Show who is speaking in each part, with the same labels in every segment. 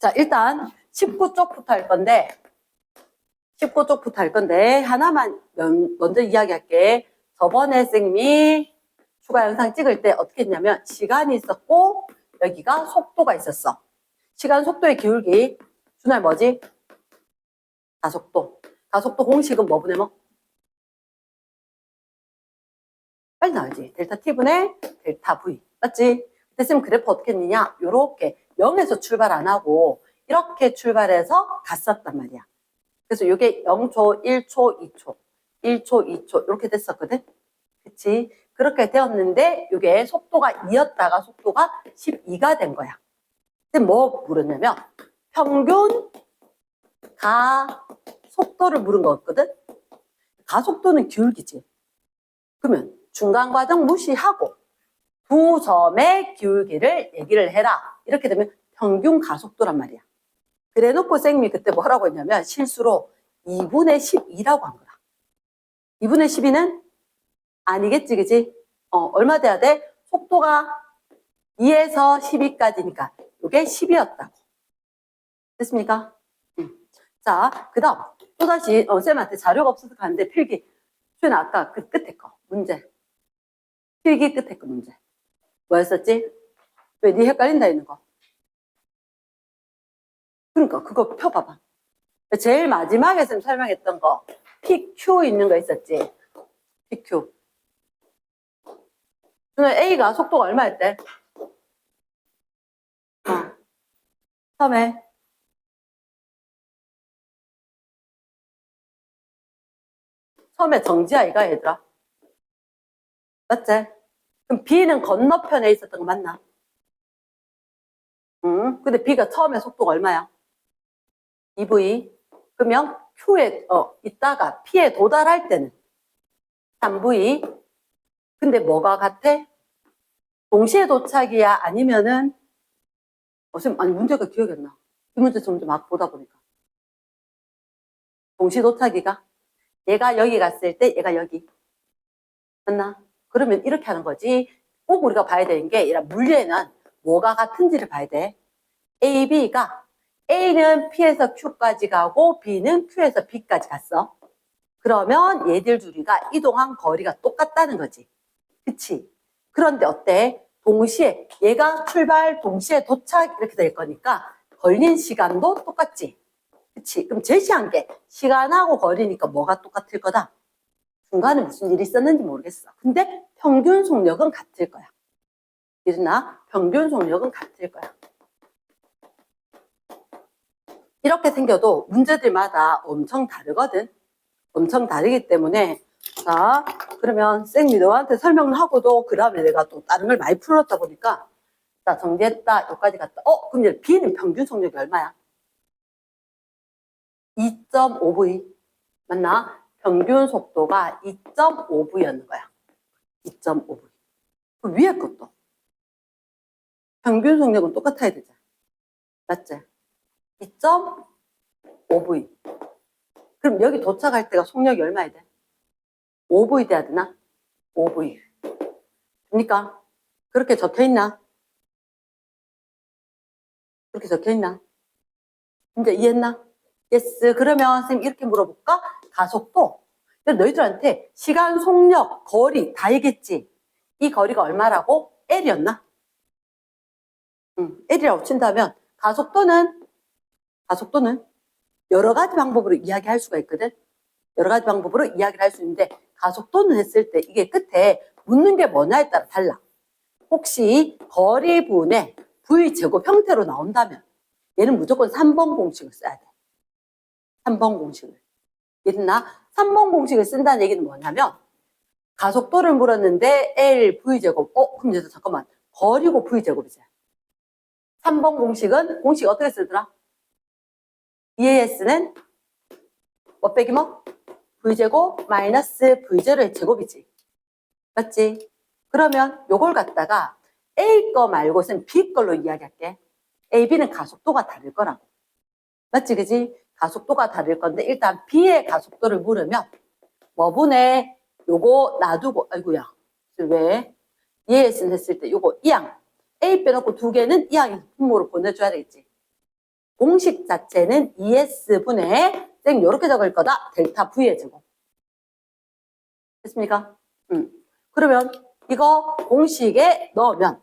Speaker 1: 자, 일단 19쪽부터 할 건데, 19쪽부터 할 건데, 하나만 먼저 이야기할게. 저번에 쌤이 추가 영상 찍을 때 어떻게 했냐면, 시간이 있었고, 여기가 속도가 있었어. 시간 속도의 기울기. 준할 뭐지? 가속도. 가속도 공식은 뭐 분의 뭐? 빨리 나와야지. 델타 T분의 델타 V. 맞지? 그때 쌤 그래프 어떻게 했느냐? 요렇게 0에서 출발 안 하고 이렇게 출발해서 갔었단 말이야. 그래서 이게 0초, 1초, 2초, 1초, 2초 이렇게 됐었거든? 그치? 그렇게 되었는데 이게 속도가 2였다가 속도가 12가 된 거야. 근데 뭐 물었냐면 평균 가속도를 물은 거였거든? 가속도는 기울기지. 그러면 중간 과정 무시하고 두 점의 기울기를 얘기를 해라. 이렇게 되면 평균 가속도란 말이야. 그래 놓고 쌤이 그때 뭐라고 했냐면 실수로 2분의 12라고 한 거야. 2분의 12는 아니겠지, 그지? 얼마 돼야 돼? 속도가 2에서 12까지니까 이게 10이었다고. 됐습니까? 자, 그 다음 또다시 쌤한테 자료가 없어서 가는데 필기. 수연아 아까 그 끝에 거 문제. 필기 끝에 거 문제. 뭐였었지? 왜 네 헷갈린다 있는 거? 그러니까 그거 펴봐봐. 제일 마지막에 쌤 설명했던 거 PQ 있는 거 있었지? PQ. A가 속도가 얼마였대? 처음에 정지아이가 얘들아. 맞지? 그럼 B는 건너편에 있었던 거 맞나? 응. 근데 B가 처음에 속도가 얼마야? 2V. 그러면 Q에 있다가 P에 도달할 때는 3V. 근데 뭐가 같아? 동시에 도착이야? 아니면은 아니 문제가 기억이 안 나. 이 문제 점점 막 보다 보니까. 동시 도착이가 얘가 여기 갔을 때 얘가 여기. 맞나? 그러면 이렇게 하는 거지. 꼭 우리가 봐야 되는 게 이런 물리에는 뭐가 같은지를 봐야 돼. A, B가 A는 P에서 Q까지 가고 B는 Q에서 B까지 갔어. 그러면 얘들 둘이가 이동한 거리가 똑같다는 거지. 그치? 그런데 어때? 동시에 얘가 출발 동시에 도착 이렇게 될 거니까 걸린 시간도 똑같지. 그치? 그럼 제시한 게 시간하고 거리니까 뭐가 똑같을 거다? 중간에 무슨 일이 있었는지 모르겠어. 근데 평균 속력은 같을 거야. 이르나 평균 속력은 같을 거야. 이렇게 생겨도 문제들마다 엄청 다르거든. 엄청 다르기 때문에 자 그러면 쌤이 너한테 설명을 하고도 그 다음에 내가 또 다른 걸 많이 풀었다 보니까 자 정리했다 여기까지 갔다. 그럼 이제 B는 평균 속력이 얼마야? 2.5V 맞나? 평균 속도가 2.5V였는 거야. 2.5V. 그 위에 것도 평균 속력은 똑같아야 되잖아. 맞지? 2.5V. 그럼 여기 도착할 때가 속력이 얼마야 돼? 5V 돼야 되나? 5V. 그러니까 그렇게 적혀있나? 그렇게 적혀있나? 이제 이해했나? 예스. 그러면 선생님 이렇게 물어볼까? 가속도. 너희들한테 시간, 속력, 거리 다 얘기했지? 이 거리가 얼마라고? L이었나? L이라고 친다면 가속도는 여러 가지 방법으로 이야기할 수가 있거든. 여러 가지 방법으로 이야기를 할 수 있는데 가속도는 했을 때 이게 끝에 묻는 게 뭐냐에 따라 달라. 혹시 거리분의 V제곱 형태로 나온다면 얘는 무조건 3번 공식을 써야 돼. 3번 공식을. 얘들아 3번 공식을 쓴다는 얘기는 뭐냐면 가속도를 물었는데 L V제곱. 그럼 얘들 잠깐만. 거리고 V제곱이지. 3번 공식은 공식 어떻게 쓰더라? EAS는 뭐 빼기 뭐? V제곱 마이너스 V0의 제곱이지. 맞지? 그러면 요걸 갖다가 A 거 말고는 B 걸로 이야기할게. A, B는 가속도가 다를 거라고. 맞지, 그지? 가속도가 다를 건데 일단 B의 가속도를 물으면 뭐분에 요거 놔두고 아이고야 왜? EAS는 했을 때 요거 이항 A 빼놓고 두 개는 이항에서 분모로 보내줘야 되겠지. 공식 자체는 2S분의 쌤 이렇게 적을 거다. 델타 V의 제곱. 됐습니까? 그러면 이거 공식에 넣으면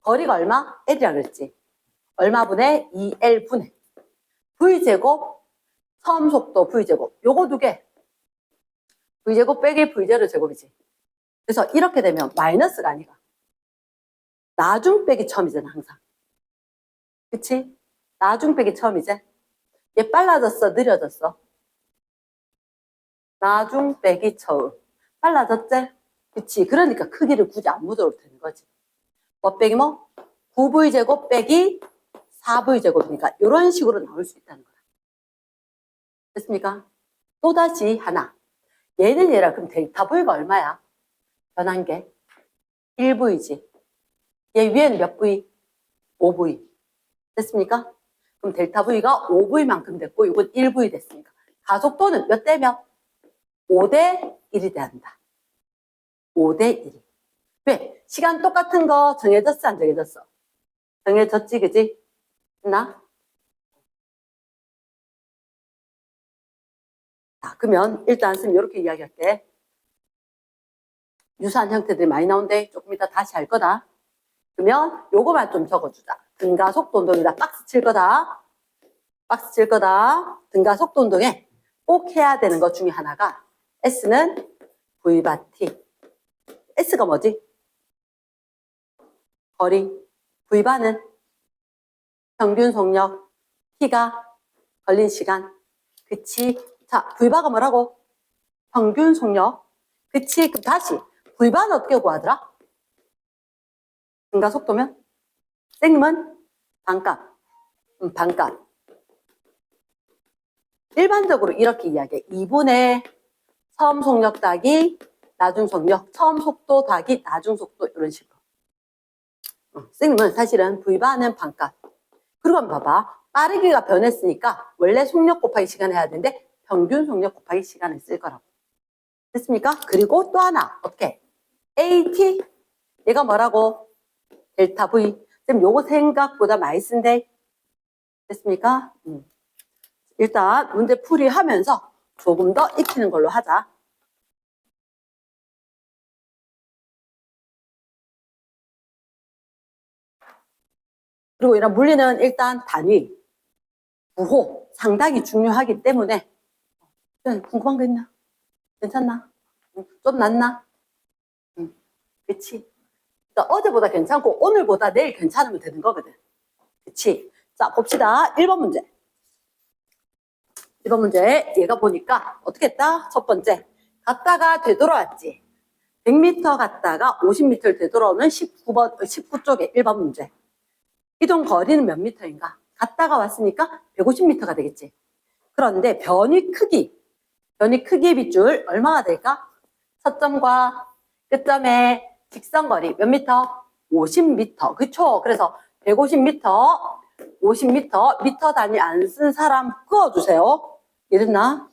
Speaker 1: 거리가 얼마? L이라 그랬지. 얼마분의 2L분의 V제곱 처음 속도 V제곱. 요거 두 개. V제곱 빼기 V0 제곱이지. 그래서 이렇게 되면 마이너스가 아니라 나중 빼기 처음이잖아 항상. 그치? 나중 빼기 처음이지. 얘 빨라졌어 느려졌어? 나중 빼기 처음. 빨라졌지? 그치? 그러니까 크기를 굳이 안 묻어도 되는 거지. 뭐 빼기 뭐? 9V제곱 빼기 4V제곱이니까 이런 식으로 나올 수 있다는 거야. 됐습니까? 또다시 하나. 얘는 얘라 그럼 델타 V가 얼마야? 변한 게 1V지. 얘 위에는 몇 V? 5V. 됐습니까? 그럼 델타 V가 5V만큼 됐고 이건 1V 됐으니까 가속도는 몇 대 몇? 5대 1이 돼야 한다. 5대 1이. 왜? 시간 똑같은 거 정해졌어 안 정해졌어? 정해졌지 그지? 됐나? 자 그러면 일단 쌤 이렇게 이야기할게. 유사한 형태들이 많이 나온대. 조금 이따 다시 할 거다. 그러면 요거만 좀 적어주자. 등가속도 운동이다. 박스 칠 거다. 박스 칠 거다. 등가속도 운동에 꼭 해야 되는 것 중에 하나가 S는 V바 T. S가 뭐지? 거리. V바는 평균 속력. T가 걸린 시간. 그치? 자, V바가 뭐라고? 평균 속력. 그치? 그럼 다시 V바는 어떻게 구하더라? 등가속도면? 쌤은 반값. 반값. 일반적으로 이렇게 이야기해. 2분의 처음 속력 더하기 나중 속력, 처음 속도 더하기 나중 속도 이런 식으로. 쌤은 사실은 V바는 반값. 그리고 한번 봐봐. 빠르기가 변했으니까 원래 속력 곱하기 시간 해야 되는데 평균 속력 곱하기 시간을 쓸 거라고. 됐습니까? 그리고 또 하나. 어떻게? AT. 얘가 뭐라고? 델타 V. 쌤 요거 생각보다 많이 쓴대. 됐습니까? 일단 문제 풀이 하면서 조금 더 익히는 걸로 하자. 그리고 이런 물리는 일단 단위, 부호 상당히 중요하기 때문에 궁금한 거 있나? 괜찮나? 좀 낫나? 그치? 그러니까 어제보다 괜찮고 오늘보다 내일 괜찮으면 되는 거거든. 그치? 자 봅시다. 1번 문제. 1번 문제 얘가 보니까 어떻게 했다? 첫 번째 갔다가 되돌아왔지. 100m 갔다가 50m를 되돌아오는 19쪽에 1번 문제. 이동 거리는 몇 미터인가? 갔다가 왔으니까 150m가 되겠지. 그런데 변이 크기의 빗줄 얼마가 될까? 첫 점과 끝점의 직선거리 몇 미터? 50m. 그쵸? 그래서 150m, 50m, 미터 단위 안 쓴 사람 끄어주세요. 이랬나?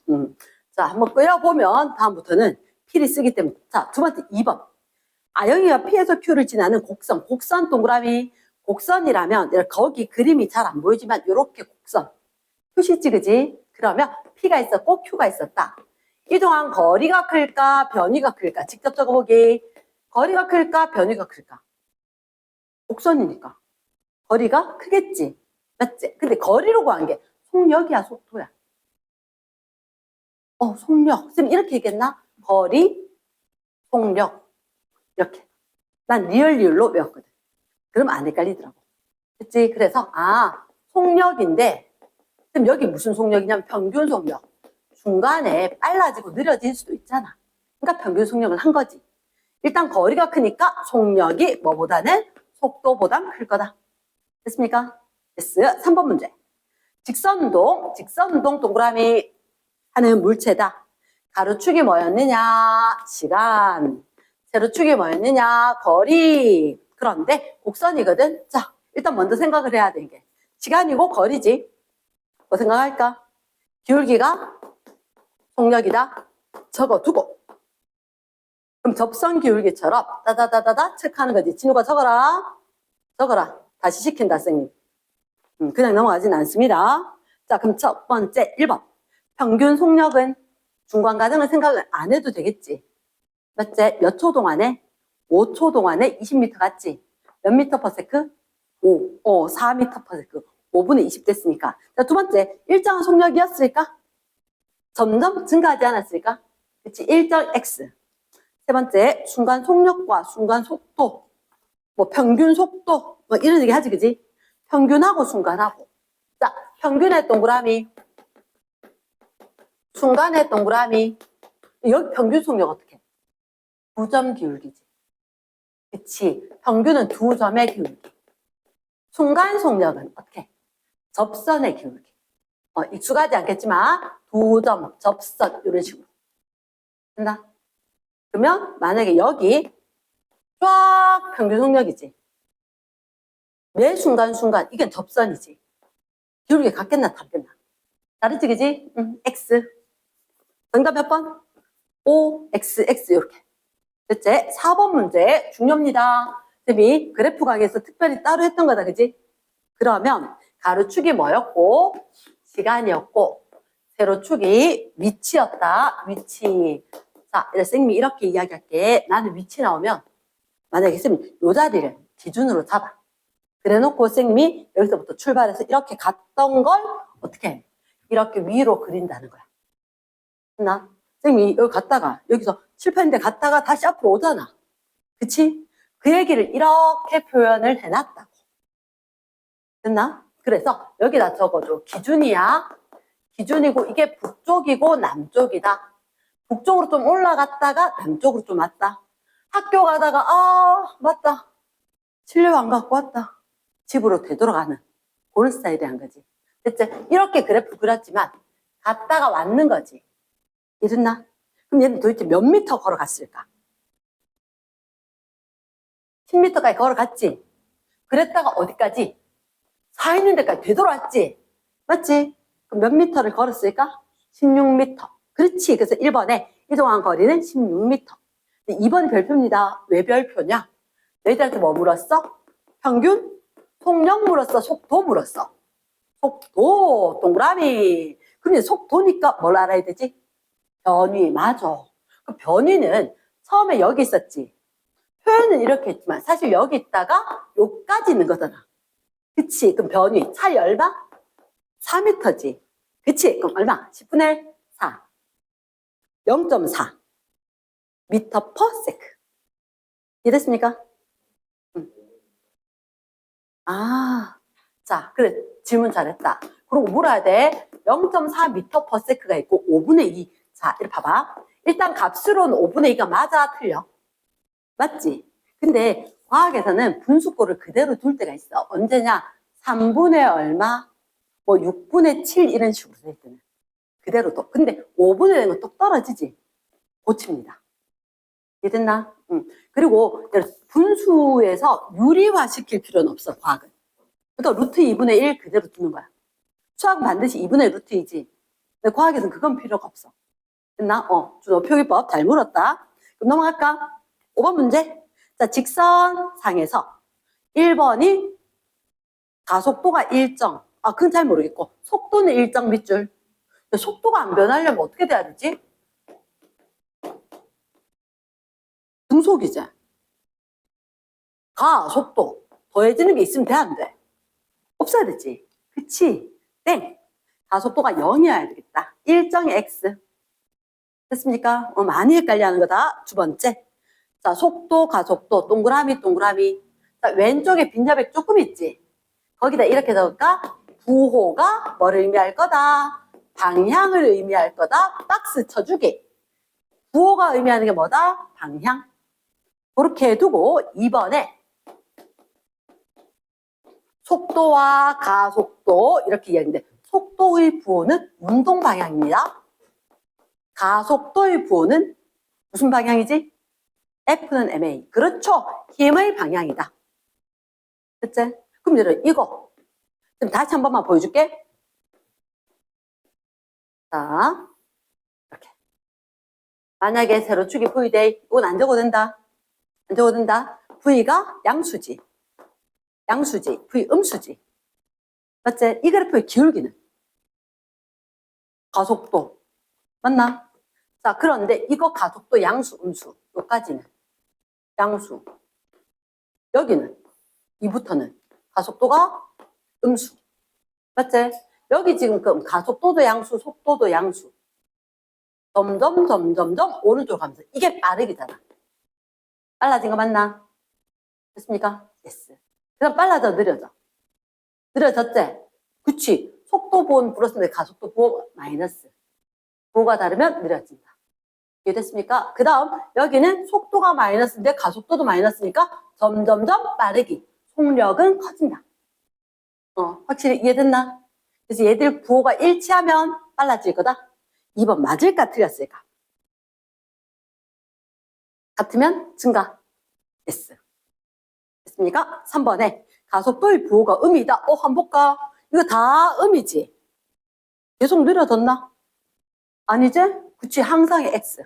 Speaker 1: 자, 한번 끄어보면 다음부터는 P를 쓰기 때문에. 자, 두 번째 2번. A형이와 P에서 Q를 지나는 곡선 동그라미. 곡선이라면 거기 그림이 잘 안 보이지만 이렇게 곡선. 표시 찍으지? 그러면 P가 있었고 Q가 있었다. 이동한 거리가 클까? 변이가 클까? 직접 적어보기. 거리가 클까? 변이가 클까? 곡선이니까. 거리가 크겠지. 맞지? 근데 거리로 구한 게 속력이야, 속도야? 속력. 쌤 이렇게 얘기했나? 거리, 속력. 이렇게. 난 리얼로 외웠거든. 그럼 안 헷갈리더라고. 그치? 그래서, 속력인데, 쌤 여기 무슨 속력이냐면 평균 속력. 중간에 빨라지고 느려질 수도 있잖아. 그러니까 평균 속력을 한 거지. 일단 거리가 크니까 속력이 뭐보다는 속도보단 클 거다. 됐습니까? 됐어. 3번 문제. 직선운동 동그라미 하는 물체다. 가로축이 뭐였느냐? 시간. 세로축이 뭐였느냐? 거리. 그런데 곡선이거든. 자, 일단 먼저 생각을 해야 되는 게 시간이고 거리지. 뭐 생각할까? 기울기가 속력이다. 적어두고. 그럼 접선 기울기처럼 따다다다다 체크하는 거지. 진우가 적어라. 다시 시킨다, 선생님. 그냥 넘어가진 않습니다. 자, 그럼 첫 번째 1번. 평균 속력은 중간 과정을 생각을 안 해도 되겠지. 맞지? 몇 초 동안에? 5초 동안에 20m 갔지? 몇 미터 퍼 세크? 4미터 퍼 세크. 5분의 20 됐으니까. 자, 두 번째, 일정한 속력이었을까? 점점 증가하지 않았을까? 그치? 일정 X. 세 번째, 순간 속력과 순간 속도. 뭐 평균 속도. 뭐 이런 얘기 하지, 그지? 평균하고 순간하고. 자, 평균의 동그라미. 순간의 동그라미. 여기 평균 속력 어떻게? 2점 기울기지. 그치? 평균은 2점의 기울기. 순간 속력은 어떻게? 접선의 기울기. 익숙하지 않겠지만 2점, 접선 이런 식으로. 된다? 그러면 만약에 여기 쫙 평균 속력이지. 매 순간순간 이게 접선이지. 기울기 같겠나 다르겠나? 다르지 그지? X. 정답 몇 번? O, X, X 이렇게. 됐지? 4번 문제 중요합니다. 쌤이 그래프 강의에서 특별히 따로 했던 거다 그지? 그러면 가로축이 뭐였고 시간이었고 세로축이 위치였다. 위치. 자, 쌤이 이렇게 이야기할게. 나는 위치 나오면 만약에 쌤이 요 자리를 기준으로 잡아. 그래 놓고 쌤이 여기서부터 출발해서 이렇게 갔던 걸 어떻게 해? 이렇게 위로 그린다는 거야. 됐나? 쌤이 여기 갔다가 여기서 실패했는데 갔다가 다시 앞으로 오잖아. 그치? 그 얘기를 이렇게 표현을 해놨다고. 됐나? 그래서 여기다 적어줘. 기준이야. 기준이고 이게 북쪽이고 남쪽이다. 북쪽으로 좀 올라갔다가 남쪽으로 좀 왔다. 학교 가다가 맞다. 진료 안 갖고 왔다. 집으로 되돌아가는 그런 스타일이란 거지. 됐지? 이렇게 그래프 그렸지만 갔다가 왔는 거지. 이랬나? 그럼 얘는 도대체 몇 미터 걸어갔을까? 10m까지 걸어갔지? 그랬다가 어디까지? 서 있는 데까지 되돌아왔지? 맞지? 그럼 몇 미터를 걸었을까? 16m. 그렇지. 그래서 1번에 이동한 거리는 16m. 2번이 별표입니다. 왜 별표냐? 너희들한테 뭐 물었어? 평균? 속력 물었어? 속도 물었어? 속도, 동그라미. 그럼 속도니까 뭘 알아야 되지? 변위, 맞아. 그 변위는 처음에 여기 있었지. 표현은 이렇게 했지만 사실 여기 있다가 여기까지 있는 거잖아. 그치? 그럼 변위, 차이 얼마? 4m지. 그치? 그럼 얼마? 10분의 4. 0.4 미터 퍼 세크. 이해됐습니까? 자, 그래. 질문 잘했다. 그리고 물어야 돼. 0.4 미터 퍼 세크가 있고 5분의 2. 자, 이렇게 봐봐. 일단 값으로는 5분의 2가 맞아, 틀려? 맞지? 근데 과학에서는 분수꼴을 그대로 둘 때가 있어. 언제냐? 3분의 얼마? 뭐 6분의 7 이런 식으로 될 때는. 그대로 또. 근데 5분의 되는 건 똑 떨어지지? 고칩니다. 이해됐나? 그리고 분수에서 유리화 시킬 필요는 없어, 과학은. 그러니까 루트 2분의 1 그대로 두는 거야. 수학은 반드시 2분의 루트 2지. 근데 과학에서는 그건 필요가 없어. 됐나? 준호 표기법 잘 물었다. 그럼 넘어갈까? 5번 문제. 자, 직선상에서 1번이 가속도가 일정. 그건 잘 모르겠고. 속도는 일정 밑줄. 속도가 안 변하려면 어떻게 돼야 되지? 등속이지. 가속도. 더해지는 게 있으면 돼, 안 돼? 없어야 되지. 그치? 땡. 가속도가 0이어야 되겠다. 일정의 x. 됐습니까? 많이 헷갈려 하는 거다. 두 번째. 자, 속도, 가속도, 동그라미, 동그라미. 자, 왼쪽에 빈자백 조금 있지? 거기다 이렇게 적을까? 부호가 뭐를 의미할 거다? 방향을 의미할 거다. 박스 쳐주기. 부호가 의미하는 게 뭐다? 방향. 그렇게 해두고 2번에 속도와 가속도 이렇게 이야기하는데 속도의 부호는 운동 방향입니다. 가속도의 부호는 무슨 방향이지? F는 ma. 그렇죠. 힘의 방향이다. 됐지? 그럼 얘들아 이거 좀 다시 한 번만 보여줄게. 자, 이렇게. 만약에 세로축이 V돼. 이건 안 적어도 된다. 안 적어도 된다. V가 양수지. 양수지. V 음수지. 맞지? 이 그래프의 기울기는 가속도. 맞나? 자, 그런데 이거 가속도 양수, 음수. 여기까지는 양수. 여기는 이부터는 가속도가 음수. 맞지? 여기 지금 그럼 가속도도 양수, 속도도 양수. 점점 오른쪽으로 가면서 이게 빠르기잖아. 빨라진 거 맞나? 됐습니까? 예스. 그럼 빨라져, 느려져? 느려졌지? 그치. 속도 보호는 플러스인데 가속도 보호 마이너스. 보호가 다르면 느려진다. 이해됐습니까? 그 다음 여기는 속도가 마이너스인데 가속도도 마이너스니까 점점점 빠르기. 속력은 커진다. 확실히 이해됐나? 그래서 얘들 부호가 일치하면 빨라질 거다. 2번 맞을까 틀렸을까? 같으면 증가. yes. 됐습니까? 3번에 가속도의 부호가 음이다. 한번 볼까? 이거 다 음이지. 계속 느려졌나? 아니지? 그치, 항상 x.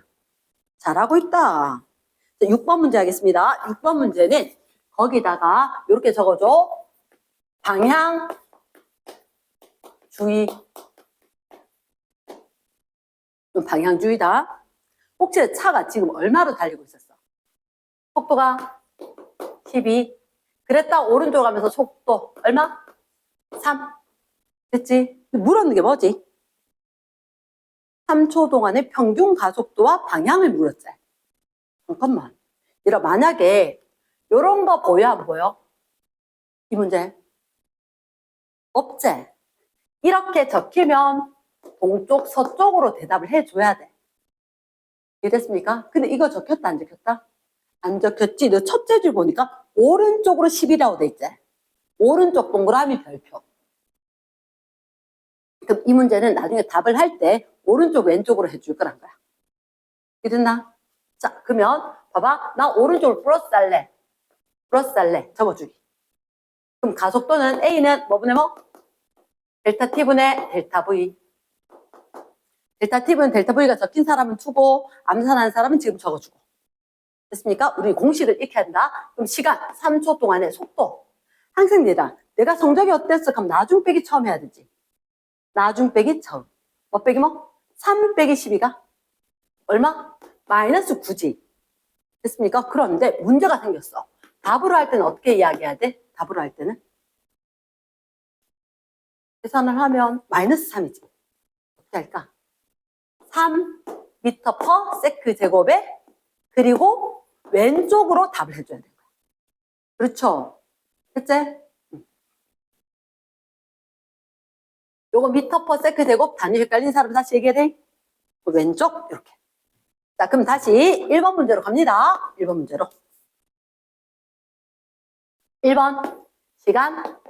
Speaker 1: 잘하고 있다. 6번 문제 하겠습니다. 6번 문제는 거기다가 이렇게 적어줘. 방향주의. 방향주의다. 혹시 차가 지금 얼마로 달리고 있었어? 속도가 12. 그랬다 오른쪽 가면서 속도 얼마? 3. 됐지? 물었는 게 뭐지? 3초 동안의 평균 가속도와 방향을 물었지. 잠깐만. 이런 만약에 이런 거 보여 안 보여? 이 문제. 없지? 이렇게 적히면 동쪽 서쪽으로 대답을 해줘야 돼. 이해됐습니까? 근데 이거 적혔다 안 적혔다? 안 적혔지? 너 첫째 줄 보니까 오른쪽으로 10이라고 돼 있지? 오른쪽 동그라미 별표. 그럼 이 문제는 나중에 답을 할 때 오른쪽 왼쪽으로 해줄 거란 거야. 이해됐나? 자, 그러면 봐봐. 나 오른쪽으로 플러스 할래. 플러스 할래. 적어주기. 그럼 가속도는 A는 뭐 분의 뭐? 델타 T분의 델타 V. 델타 T분의 델타 V가 적힌 사람은 투고 암산하는 사람은 지금 적어주고. 됐습니까? 우리 공식을 익혀야 한다. 그럼 시간 3초 동안의 속도. 항상 내가 성적이 어땠어? 그럼 나중 빼기 처음 해야 되지. 나중 빼기 처음. 뭐 빼기 뭐? 3 빼기 12가 얼마? 마이너스 9지. 됐습니까? 그런데 문제가 생겼어. 답으로 할 때는 어떻게 이야기해야 돼? 답으로 할 때는? 계산을 하면 마이너스 3이지. 어떻게 할까? 3 미터 퍼 세크 제곱에 그리고 왼쪽으로 답을 해줘야 되는 거야. 그렇죠? 됐지? 요거 미터 퍼 세크 제곱 단위 헷갈린 사람 다시 얘기해야 돼? 왼쪽 이렇게. 자, 그럼 다시 1번 문제로 갑니다. 1번 문제로. 1번 시간,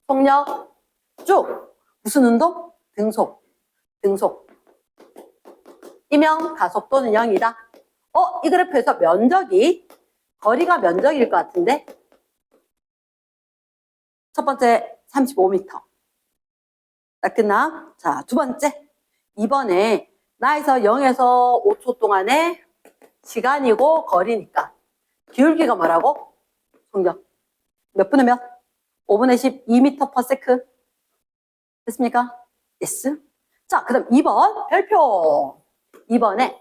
Speaker 1: 속력, 쭉. 무슨 운동? 등속. 이면 가속도는 0이다. 이 그래프에서 면적이 거리가 면적일 것 같은데 첫 번째 35m. 딱 끝나? 자, 두 번째. 이번에 나에서 0에서 5초 동안의 시간이고 거리니까 기울기가 뭐라고? 속력. 몇 분의 몇? 5분의 10, 2m per sec. 됐습니까? yes. 자, 그 다음 2번 별표. 2번에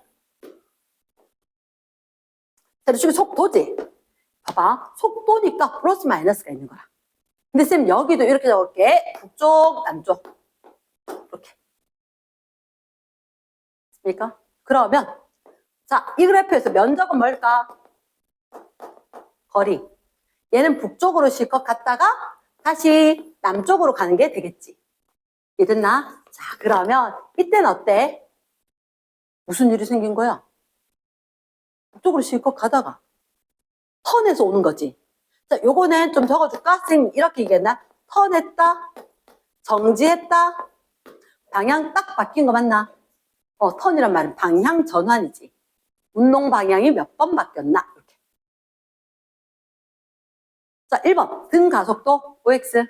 Speaker 1: 지금 속도지? 봐봐. 속도니까 플러스 마이너스가 있는 거야. 근데 쌤 여기도 이렇게 적을게. 북쪽, 남쪽. 이렇게. 됐습니까? 그러면 자, 이 그래프에서 면적은 뭘까? 거리. 얘는 북쪽으로 실컷 갔다가 다시 남쪽으로 가는 게 되겠지. 이해됐나? 자, 그러면 이때는 어때? 무슨 일이 생긴 거야? 북쪽으로 실컷 가다가 턴해서 오는 거지. 자, 요거는 좀 적어줄까? 선생님 이렇게 얘기했나? 턴했다, 정지했다, 방향 딱 바뀐 거 맞나? 턴이란 말은 방향 전환이지. 운동 방향이 몇 번 바뀌었나? 이렇게. 자, 1번 등 가속도 OX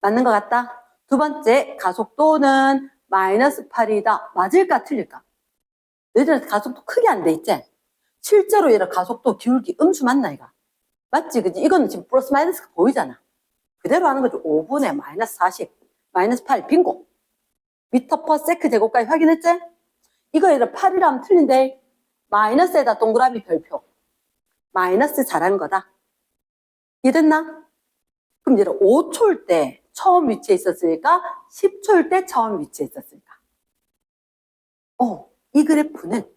Speaker 1: 맞는 것 같다. 두 번째 가속도는 마이너스 8이다. 맞을까 틀릴까? 너희들한테 가속도 크게 안 돼 있지? 실제로 얘를 가속도 기울기 음수 맞나 이가? 맞지? 그지? 이거는 지금 플러스 마이너스가 보이잖아. 그대로 하는 거죠. 5분의 마이너스 40, 마이너스 8, 빙고. 미터 퍼 세크 제곱까지 확인했지? 이거 얘를 8이라면 틀린데 마이너스에다 동그라미 별표. 마이너스 잘하는 거다. 이해됐나? 그럼 얘를 5초일 때 처음 위치에 있었으니까 10초일 때 처음 위치에 있었으니까. 이 그래프는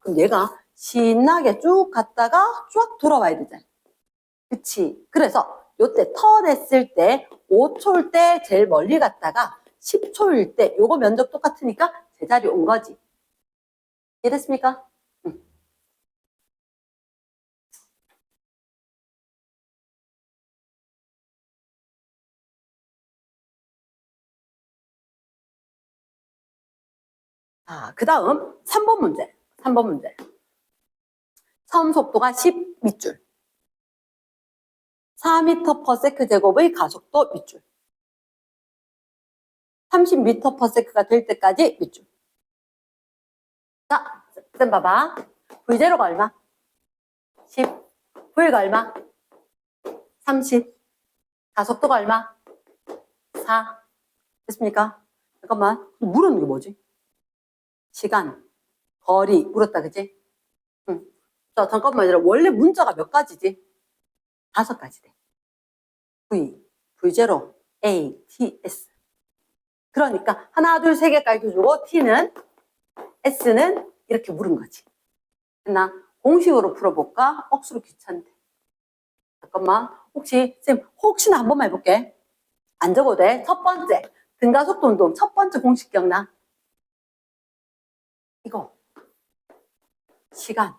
Speaker 1: 그럼 얘가 신나게 쭉 갔다가 쭉 돌아와야 되잖아. 그치? 그래서 요때 턴 했을 때 5초일 때 제일 멀리 갔다가 10초일 때 요거 면적 똑같으니까 제자리 온 거지. 이해됐습니까? 응. 자, 그 다음 3번 문제. 3번 문제. 처음 속도가 10 밑줄. 4m per s 제곱의 가속도 밑줄. 30m per s가 될 때까지 밑줄. 자, 쌤 봐봐. V0가 얼마? 10. V가 얼마? 30. 가속도가 얼마? 4. 됐습니까? 잠깐만. 물었는 게 뭐지? 시간, 거리 물었다, 그지? 응. 자, 잠깐만. 얘들아. 원래 문자가 몇 가지지? 5가지 돼. V, V0, A, T, S. 그러니까 하나, 둘, 세 개까지 주고 T는, S는 이렇게 물은 거지. 나 공식으로 풀어볼까? 억수로 귀찮대. 잠깐만. 혹시나 한 번만 해볼게. 안 적어도 돼. 첫 번째. 등가속도 운동 첫 번째 공식 기억나? 이거. 시간.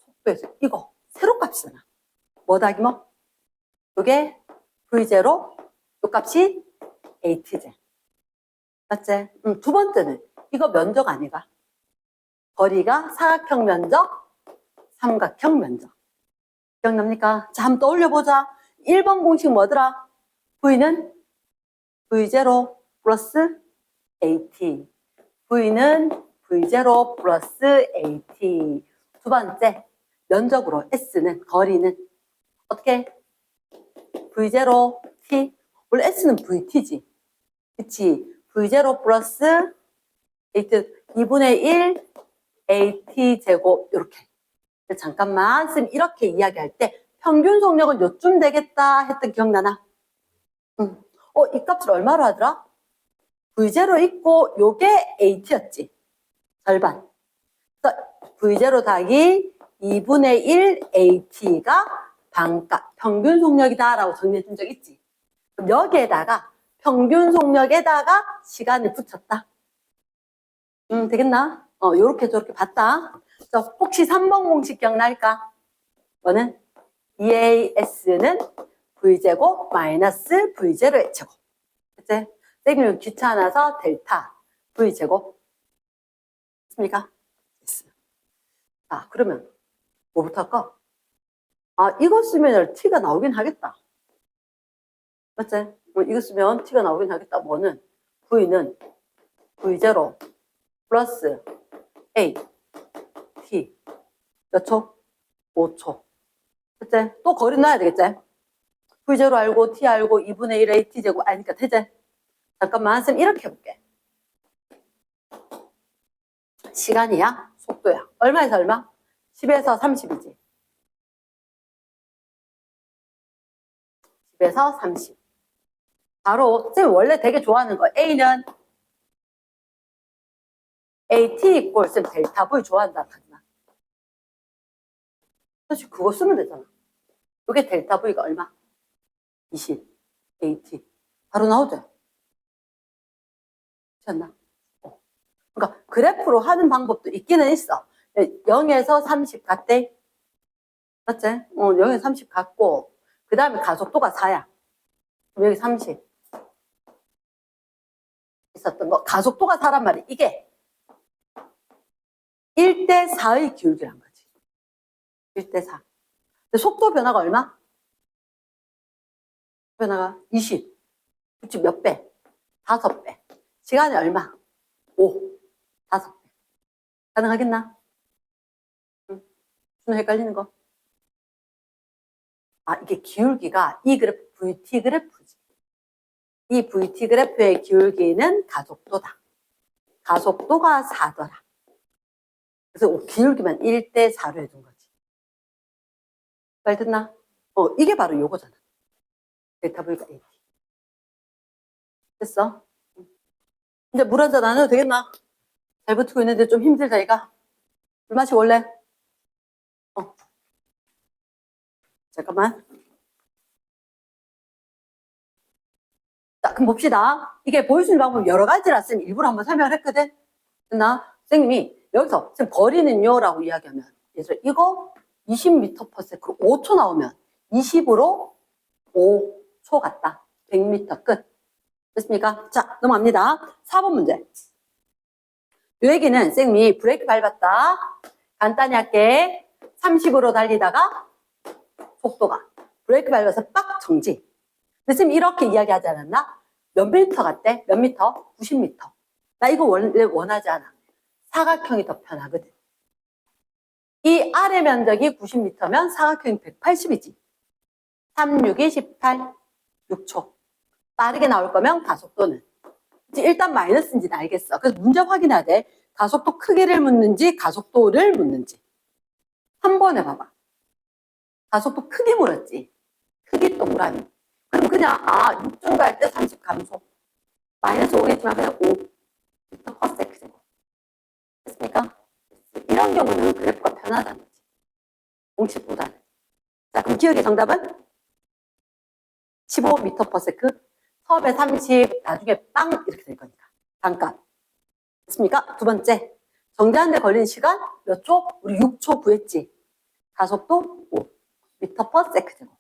Speaker 1: 속도에서 이거. 세로값이잖아. 뭐 더하기 뭐? 요게 V0, 요 값이 ATJ. 맞지? 두 번째는 이거 면적 아니가? 거리가 사각형 면적, 삼각형 면적. 기억납니까? 자, 한번 떠올려보자. 1번 공식 뭐더라? V는 V0 플러스 AT. V는 V0 플러스 AT. 두 번째, 면적으로 S는, 거리는 어떻게? V0 T. 원래 S는 VT지. 그치? V0 플러스 AT 2분의 1 AT 제곱, 이렇게. 잠깐만, 쌤 이렇게 이야기할 때 평균 속력은 요쯤 되겠다 했던 기억나나? 이 값을 얼마로 하더라? V0 있고 요게 AT였지. 절반. 그래서 V0 더하기 2분의 1 AT가 반값, 평균 속력이다 라고 정리해 준 적 있지. 그럼 여기에다가 평균 속력에다가 시간을 붙였다. 되겠나? 요렇게 저렇게 봤다. 혹시 3번 공식 기억날까? 뭐는? EAS는 V제곱 마이너스 V0의 제곱. 그치? 쌤이 귀찮아서 델타 V제곱. 됐습니까? 됐어. 자, 그러면 뭐부터 할까? 이거 쓰면 T가 나오긴 하겠다. 맞지? 이거 쓰면 T가 나오긴 하겠다. 뭐는? V는 V0 플러스 A T 몇 초? 5초. 그치? 또 거리 넣어야 되겠지? V0 알고 T 알고 2분의 1 AT 제곱 아니까 되지? 잠깐만, 쌤 이렇게 해볼게. 시간이야? 속도야? 얼마에서 얼마? 10에서 30이지. 10에서 30. 바로 쌤 원래 되게 좋아하는 거 A는 AT 이꼴 쌤 델타 V 좋아한다 하잖아. 사실 그거 쓰면 되잖아. 이게 델타 V가 얼마? 20 AT. 바로 나오죠? 그렇지 않나? 그러니까 그래프로 하는 방법도 있기는 있어. 0에서 30 갔대. 맞지? 0에서 30 갔고 그 다음에 가속도가 4야. 여기 30 있었던 거. 가속도가 4란 말이야. 이게 1대 4의 기울기란 거지. 1대 4. 근데 속도 변화가 얼마? 변화가 20. 그치, 몇 배? 5배. 시간이 얼마? 5. 5배. 가능하겠나? 응. 좀 헷갈리는 거? 이게 기울기가 이 그래프, VT 그래프지. 이 VT 그래프의 기울기는 가속도다. 가속도가 4더라. 그래서 기울기만 1대 4로 해둔 거지. 말 듣나? 이게 바로 요거잖아. 델타 V가 AT. 됐어? 이제 물 한잔 안 해도 되겠나? 잘 버티고 있는데 좀 힘들다, 이가. 물 마시고 올래? 잠깐만. 자, 그럼 봅시다. 이게 보일 수 있는 방법 여러 가지라 쌤 일부러 한번 설명을 했거든. 됐나? 선생님이 여기서 지금 거리는요 라고 이야기하면 예를 들어 이거 20m/s 5초 나오면 20으로 5초 같다. 100m 끝. 됐습니까? 자, 넘어갑니다. 4번 문제. 요 얘기는 선생님이 브레이크 밟았다. 간단히 할게. 30으로 달리다가 속도가 브레이크 밟아서 빡 정지. 근데 선생님 이렇게 이야기하지 않았나? 몇 미터 갔대? 몇 미터? 90미터. 나 이거 원래 원하지 않아. 사각형이 더 편하거든. 이 아래 면적이 90m면 사각형이 180이지. 3, 6이 18, 6초. 빠르게 나올 거면 가속도는. 일단 마이너스인지는 알겠어. 그래서 문제 확인해야 돼. 가속도 크기를 묻는지 가속도를 묻는지. 한 번 해봐봐. 가속도 크기 물었지. 크기 동그라미. 그럼 그냥 6 정도 할 때 30 감소. 마이너스 5겠지만 그냥 5m/s 제곱. 됐습니까? 이런 경우는 그래프가 편하다는 거지. 공식보다는. 자, 그럼 기억의 정답은 15m/s. 처음에 30, 나중에 빵 이렇게 될 거니까. 반값. 됐습니까? 두 번째. 정지하는데 걸린 시간 몇 초? 우리 6초 구했지. 가속도 5m/s 제곱.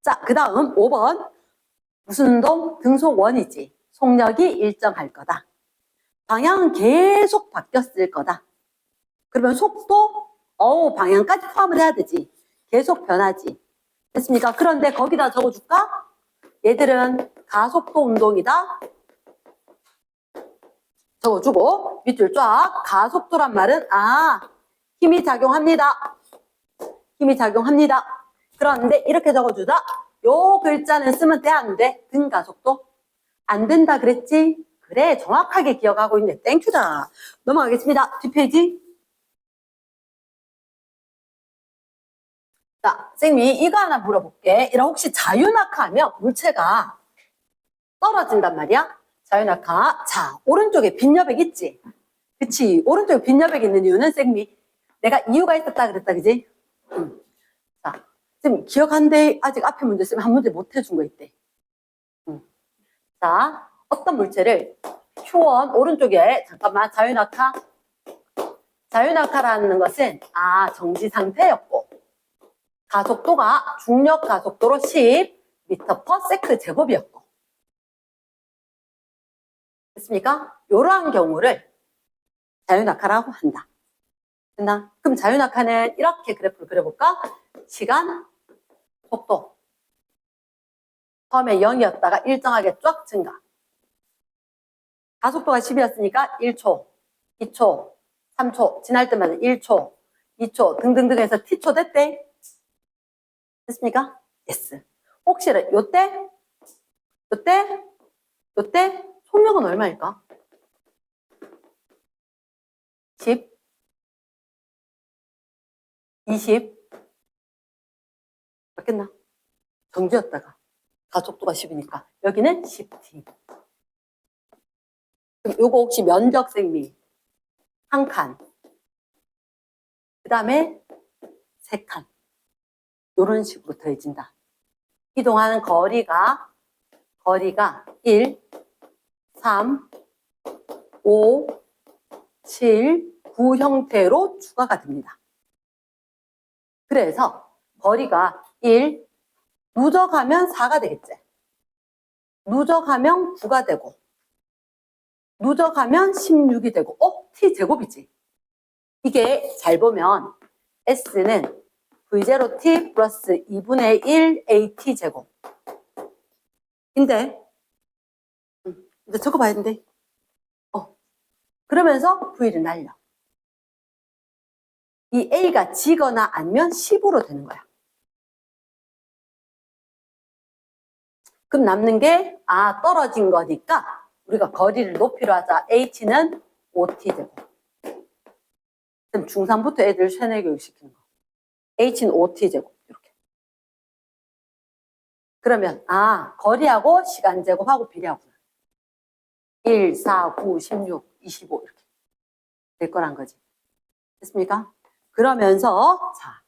Speaker 1: 자, 그 다음 5번. 무슨 운동? 등속 원이지. 속력이 일정할 거다. 방향은 계속 바뀌었을 거다. 그러면 속도, 방향까지 포함을 해야 되지. 계속 변하지. 됐습니까? 그런데 거기다 적어줄까? 얘들은 가속도 운동이다. 적어주고 밑줄 쫙. 가속도란 말은 힘이 작용합니다. 힘이 작용합니다. 그런데 이렇게 적어주자. 요 글자는 쓰면 돼, 안 돼? 등가속도? 안 된다 그랬지? 그래, 정확하게 기억하고 있네. 땡큐다. 넘어가겠습니다. 뒷페이지. 자, 선생님이 이거 하나 물어볼게. 이런 혹시 자유낙하하면 물체가 떨어진단 말이야? 자유낙하. 자, 오른쪽에 빈 여백 있지? 그치? 오른쪽에 빈 여백 있는 이유는 선생님이 내가 이유가 있었다 그랬다, 그지? 자, 선생님 기억한데 아직 앞에 문제 쓰면 한 문제 못 해준 거 있대. 자, 어떤 물체를 Q1 오른쪽에 잠깐만 자유낙하. 자유낙하라는 것은 정지 상태였고 가속도가 중력 가속도로 10m/s 제곱이었고. 됐습니까? 이러한 경우를 자유낙하라고 한다. 됐나? 그럼 자유낙하는 이렇게 그래프를 그려볼까? 시간, 속도. 처음에 0이었다가 일정하게 쫙 증가. 가속도가 10이었으니까 1초, 2초, 3초, 지날 때마다 1초, 2초 등등등 해서 t초 됐대. 됐습니까? yes. 혹시 요때 속력은 얼마일까? 10, 20 맞겠나? 정지였다가 가속도가 10이니까 여기는 10t. 그럼 요거 혹시 면적 생미 한 칸, 그 다음에 3칸 요런 식으로 더해진다. 이동하는 거리가 1, 3, 5, 7, 9 형태로 추가가 됩니다. 그래서 거리가 1, 누적하면 4가 되겠지. 누적하면 9가 되고 누적하면 16이 되고 t제곱이지. 이게 잘 보면 S는 V0t 플러스 2분의 1 AT제곱. 인데 이제 적어봐야 되는데 그러면서 V를 날려. 이 A가 지거나 아니면 10으로 되는 거야. 그럼 남는 게, 떨어진 거니까 우리가 거리를 높이로 하자. H는 5T제곱. 그럼 중3부터 애들 세뇌 교육 시키는 거. H는 5T제곱. 이렇게. 그러면, 거리하고 시간제곱하고 비례하고 1, 4, 9, 16, 25 이렇게 될 거란 거지. 됐습니까? 그러면서, 자,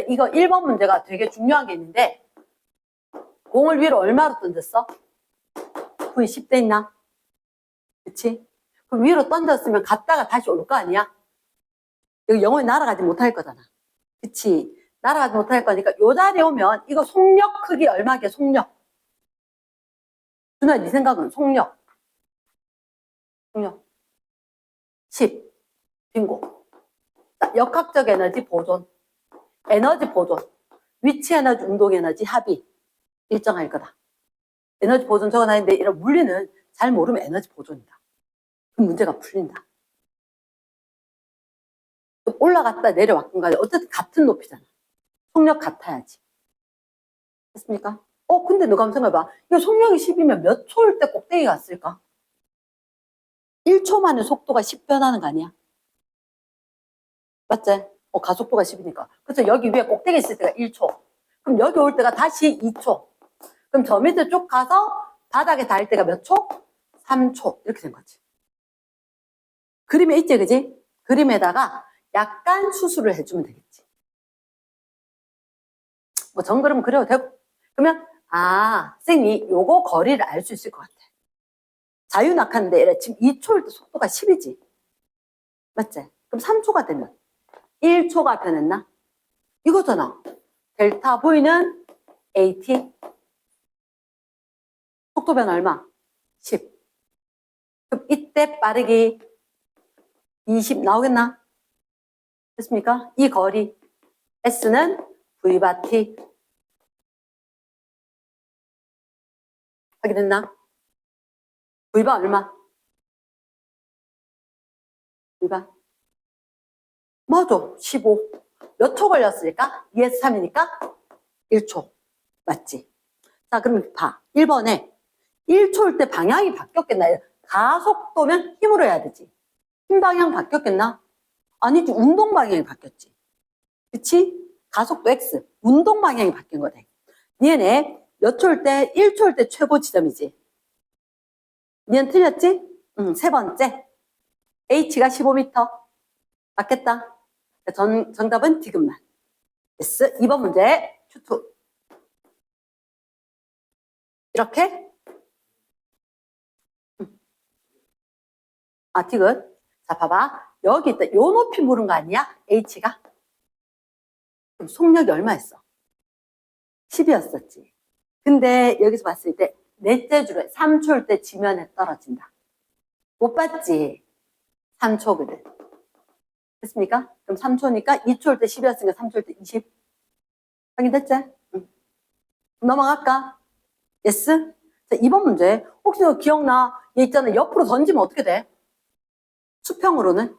Speaker 1: 이거 1번 문제가 되게 중요한 게 있는데, 공을 위로 얼마로 던졌어? V이 10대 있나? 그치? 그럼 위로 던졌으면 갔다가 다시 올 거 아니야? 여기 영원히 날아가지 못할 거잖아. 그치? 날아가지 못할 거니까 요 자리에 오면 이거 속력 크기 얼마게? 속력. 준아, 네 생각은 속력. 속력. 10. 빙고. 자, 역학적 에너지 보존. 에너지 보존. 위치 에너지, 운동 에너지 합이 일정할 거다. 에너지 보존 적어놨는데 이런 물리는 잘 모르면 에너지 보존이다. 그럼 문제가 풀린다. 올라갔다 내려왔건 간에 어쨌든 같은 높이잖아. 속력 같아야지. 됐습니까? 근데 너가 한번 생각해봐. 이거 속력이 10이면 몇 초일 때 꼭대기 갔을까? 1초 만에 속도가 10 변하는 거 아니야? 맞지? 가속도가 10이니까. 그래서 여기 위에 꼭대기 있을 때가 1초. 그럼 여기 올 때가 다시 2초. 그럼 저 밑에 쭉 가서 바닥에 닿을 때가 몇 초? 3초. 이렇게 된 거지. 그림에 있지, 그지? 그림에다가 약간 수술을 해주면 되겠지. 뭐 정그림 그려도 되고. 그러면 선생님이 요거 거리를 알 수 있을 것 같아. 자유낙하인데 지금 2초일 때 속도가 10이지. 맞지? 그럼 3초가 되면 1초가 변했나? 이거잖아. 델타 V는 AT. 속도 변 얼마? 10. 그럼 이때 빠르기 20 나오겠나? 됐습니까? 이 거리 S는 V바 T. 확인했나? V바 얼마? V바? 맞아. 15. 몇 초 걸렸을까? 2에서 3이니까 1초. 맞지? 자, 그럼 봐. 1번에 1초일 때 방향이 바뀌었겠나? 가속도면 힘으로 해야 되지. 힘 방향 바뀌었겠나? 아니지. 운동 방향이 바뀌었지. 그치? 가속도 X. 운동 방향이 바뀐 거네. 얘네 몇 초일 때? 1초일 때 최고 지점이지. 얘는 틀렸지? 세 번째. H가 15m. 맞겠다. 정답은 디귿만. S. 2번 문제. Q2. 이렇게. 디귿. 자, 봐봐. 여기 있다. 요 높이 물은 거 아니야? H가? 그럼 속력이 얼마였어? 10이었었지. 근데 여기서 봤을 때 넷째 줄에 3초일 때 지면에 떨어진다. 못 봤지? 3초거든. 됐습니까? 그럼 3초니까 2초일 때 10이었으니까 3초일 때 20. 확인됐지? 응. 넘어갈까? 예스? 자, 2번 문제. 혹시 너 기억나? 얘 있잖아. 옆으로 던지면 어떻게 돼? 수평으로는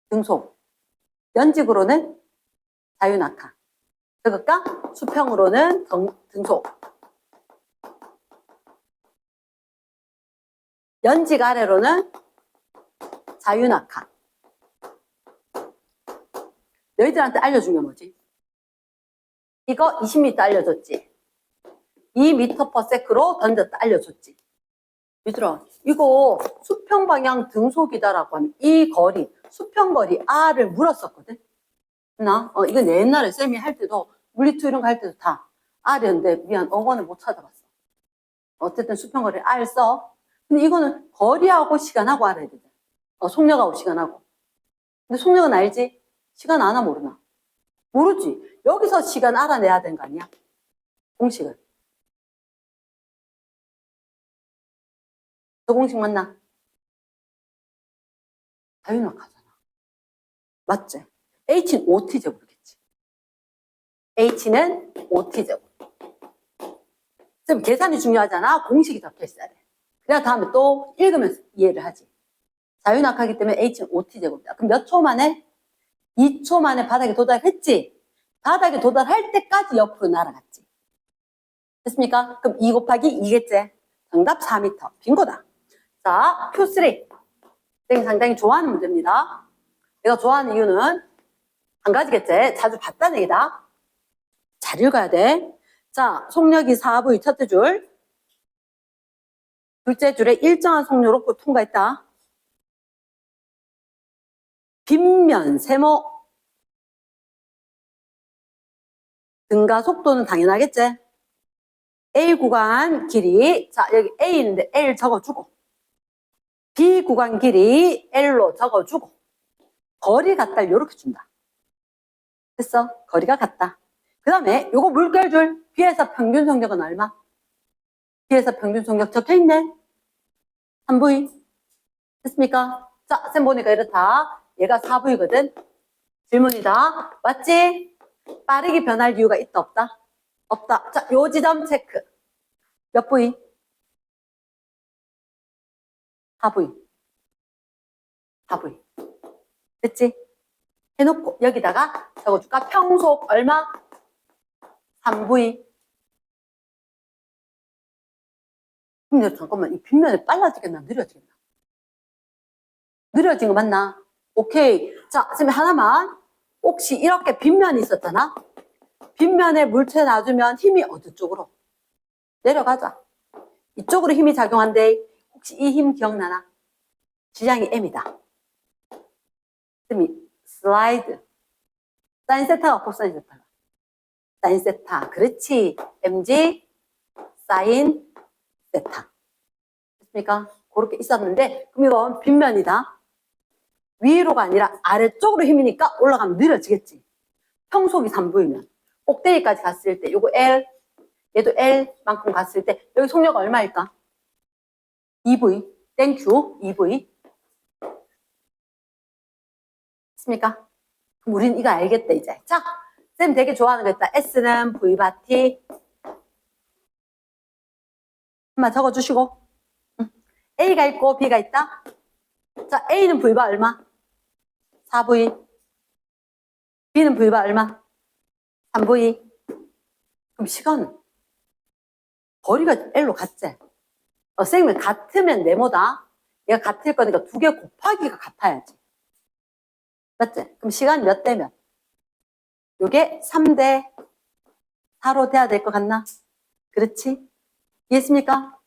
Speaker 1: 등속. 연직으로는 자유낙하. 적을까? 수평으로는 등속. 연직 아래로는 자유낙하. 너희들한테 알려준 게 뭐지? 이거 20m 알려줬지? 2m/s로 던졌다 알려줬지? 얘들아, 이거 수평 방향 등속이다라고 하면 이 거리, 수평 거리 R을 물었었거든? 이건 옛날에 쌤이 할 때도 물리투 이런 거 할 때도 다 R이었는데 미안, 어원을 못 찾아봤어. 어쨌든 수평 거리 R 써. 근데 이거는 거리하고 시간하고 알아야 되잖아. 속력하고 시간하고. 근데 속력은 알지? 시간 아나 모르나? 모르지. 여기서 시간 알아내야 되는 거 아니야? 공식은. 저 공식 맞나? 자유낙하잖아. 맞지? H는 OT제곱이겠지. H는 OT제곱. 좀 계산이 중요하잖아. 공식이 적혀 있어야 돼. 그래야 다음에 또 읽으면서 이해를 하지. 자유낙하기 때문에 H는 OT제곱이다. 그럼 몇 초 만에? 2초 만에 바닥에 도달했지? 바닥에 도달할 때까지 옆으로 날아갔지. 됐습니까? 그럼 2 곱하기 2겠지? 정답 4m. 빙고다. 자, Q3. 선생님 상당히 좋아하는 문제입니다. 내가 좋아하는 이유는 한 가지겠지? 자주 봤다는 얘기다. 잘 읽어야 돼. 자, 속력이 4V 첫째 줄. 둘째 줄에 일정한 속력으로 통과했다. 빗면, 세모. 등가 속도는 당연하겠지? A 구간 길이, 자, 여기 A 있는데 L 적어주고, B 구간 길이 L로 적어주고, 거리 같다를 이렇게 준다. 됐어? 거리가 같다. 그 다음에 요거 물결줄, B에서 평균 속력은 얼마? B에서 평균 속력 적혀있네? 3V. 됐습니까? 자, 쌤 보니까 이렇다. 얘가 4V거든? 질문이다. 맞지? 빠르게 변할 이유가 있다, 없다? 없다. 자, 요 지점 체크. 몇 V? 4V. 4V. 됐지? 해놓고 여기다가 적어줄까? 평속 얼마? 3V. 근데 잠깐만, 이 빗면이 빨라지겠나? 느려지겠나? 느려진 거 맞나? 오케이. 자, 선생님 하나만. 혹시 이렇게 빗면이 있었잖아? 빗면에 물체 놔주면 힘이 어느 쪽으로? 내려가자. 이쪽으로 힘이 작용한대. 혹시 이 힘 기억나나? 지장이 M이다. 선생님, 슬라이드. 사인 세타가 코사인 세타가. 사인 세타. 그렇지. mg 사인 세타. 됐습니까? 그렇게 있었는데, 그럼 이건 빗면이다. 위로가 아니라 아래쪽으로 힘이니까 올라가면 느려지겠지. 평속이 3V면 꼭대기까지 갔을 때 요거 L, 얘도 L만큼 갔을 때 여기 속력 얼마일까? 2V. 땡큐. 2V. 됐습니까? 그럼 우린 이거 알겠다 이제. 자, 쌤 되게 좋아하는 거 있다. S는 V바티. 한번 적어주시고. A가 있고 B가 있다. 자, A는 V바 얼마? 4V. B는 V바 얼마? 3V. 그럼 시간은? 거리가 L로 같지? 쌤이 같으면 네모다. 얘가 같을 거니까 2개 곱하기가 같아야지. 맞지? 그럼 시간 몇 대면? 요게 3대 4로 돼야 될 것 같나? 그렇지? 이해했습니까?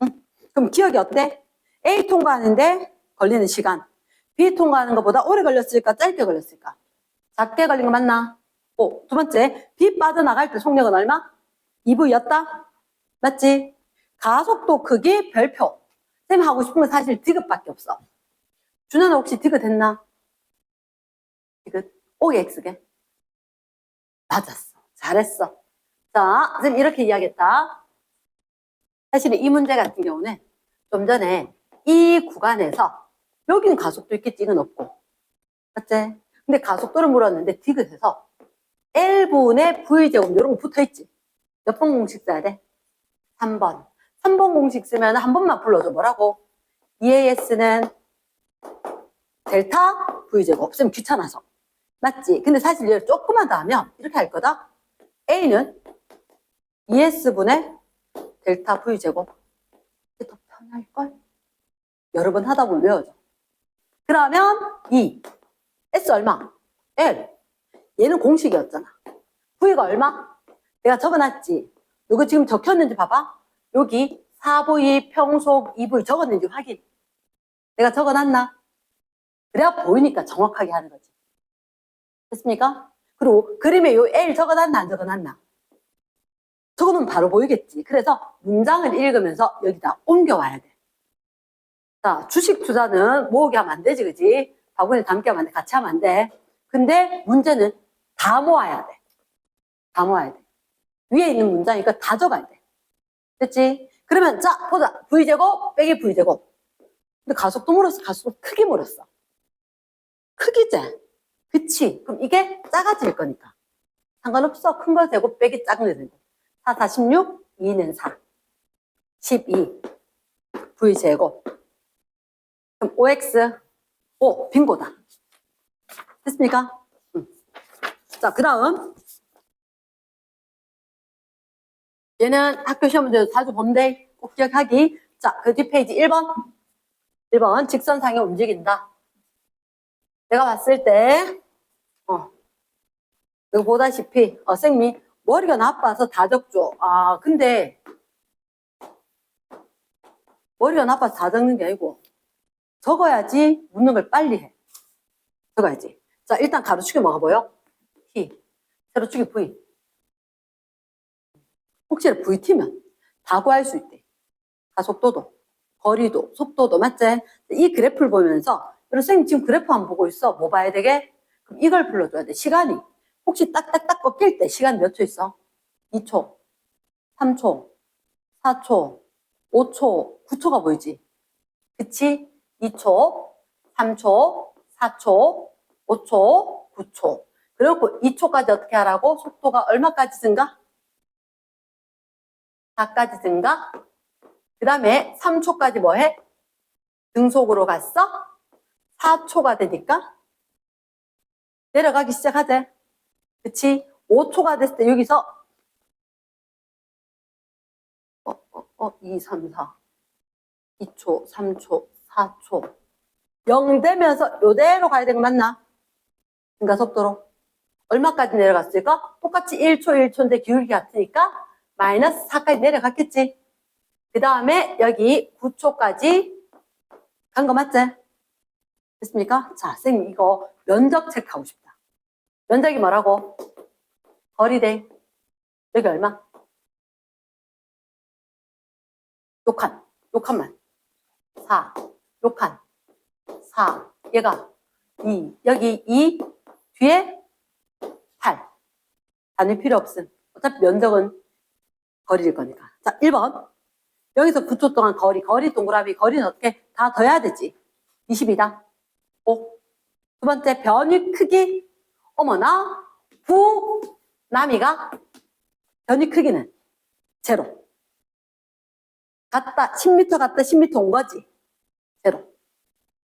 Speaker 1: 응. 그럼 기억이 어때? A 통과하는데 걸리는 시간. B 통과하는 것보다 오래 걸렸을까? 짧게 걸렸을까? 작게 걸린 거 맞나? 두 번째, B 빠져나갈 때 속력은 얼마? 2V였다? 맞지? 가속도 크기 별표. 쌤 하고 싶은 건 사실 디귿밖에 없어. 준현아 혹시 디귿 했나? 디귿? O게 X게? 맞았어. 잘했어. 자, 쌤 이렇게 이야기했다. 사실 이 문제 같은 경우는 좀 전에 이 구간에서 여기는 가속도 있겠지, 이건 없고. 맞지? 근데 가속도를 물었는데 디귿에서 L분의 V제곱 이런 거 붙어있지? 몇 번 공식 써야 돼? 3번. 3번 공식 쓰면 한 번만 불러줘. 뭐라고? EAS는 델타 V제곱. 쌤 귀찮아서. 맞지? 근데 사실 얘를 조금만 더 하면 이렇게 할 거다. A는 ES분의 델타 V제곱. 이게 더 편할걸? 여러 번 하다 보면 외워져. 그러면 E. S 얼마? L. 얘는 공식이었잖아. V가 얼마? 내가 적어놨지. 이거 지금 적혔는지 봐봐. 여기 4V, 평속, 2V 적었는지 확인. 내가 적어놨나? 그래야 보이니까 정확하게 하는 거지. 됐습니까? 그리고 그림에 요 L 적어놨나 안 적어놨나? 적어놓으면 바로 보이겠지. 그래서 문장을 읽으면서 여기다 옮겨와야 돼. 자, 주식 투자는 모으게 하면 안 되지, 그지? 바구니에 담게 하면 안 돼. 같이 하면 안 돼. 근데 문제는 다 모아야 돼. 다 모아야 돼. 위에 있는 문장이니까 다 적어야 돼. 됐지? 그러면 자, 보자. V제곱 빼기 V제곱. 근데 가속도 물었어. 가속도 크게 물었어. 크기지? 그치? 그럼 이게 작아질 거니까. 상관없어. 큰 거 제곱 빼기 작은 거 되고. 4, 4, 16, 2는 4. 12. V제곱. 그럼 OX. 오, 빙고다. 됐습니까? 자, 그 다음. 얘는 학교 시험 문제도 자주 본대. 꼭 기억하기. 자, 그 뒷페이지 1번. 1번 직선상에 움직인다. 내가 봤을 때 이거 보다시피 쌤이 머리가 나빠서 다 적죠. 아 근데 머리가 나빠서 다 적는 게 아니고 적어야지 묻는 걸 빨리 해. 적어야지. 자 일단 가로축이 뭐가 보여? T. 세로축이 V. 혹시나 VT면 다 구할 수 있대. 가속도도, 거리도, 속도도 맞지? 이 그래프를 보면서 여러분 선생님 지금 그래프만 보고 있어. 뭐 봐야 되게? 그럼 이걸 불러줘야 돼. 시간이. 혹시 딱딱딱 꺾일 때 시간 몇 초 있어? 2초, 3초, 4초, 5초, 9초가 보이지? 그치? 2초, 3초, 4초, 5초, 9초. 그리고 2초까지 어떻게 하라고? 속도가 얼마까지 증가? 4까지 증가? 그 다음에 3초까지 뭐 해? 등속으로 갔어? 4초가 되니까 내려가기 시작하지? 그치? 5초가 됐을 때 여기서 2, 3, 4 2초, 3초, 4초 0 되면서 요대로 가야 되는 거 맞나? 증가속도로 얼마까지 내려갔을까? 똑같이 1초, 1초인데 기울기 같으니까 마이너스 4까지 내려갔겠지? 그 다음에 여기 9초까지 간 거 맞지? 됐습니까? 자, 선생님 이거 면적 체크하고 싶다. 면적이 뭐라고? 거리대. 여기 얼마? 요칸만. 4, 요칸. 4, 얘가 2, 여기 2, 뒤에 8. 단위 필요 없음. 어차피 면적은 거리일 거니까. 자, 1번. 여기서 9초 동안 거리 동그라미, 거리는 어떻게? 다 더해야 되지. 20이다. 5. 두 번째, 변위 크기. 어머나, 남이가 변위 크기는 제로. 갔다, 10m 갔다 10m 온 거지. 제로.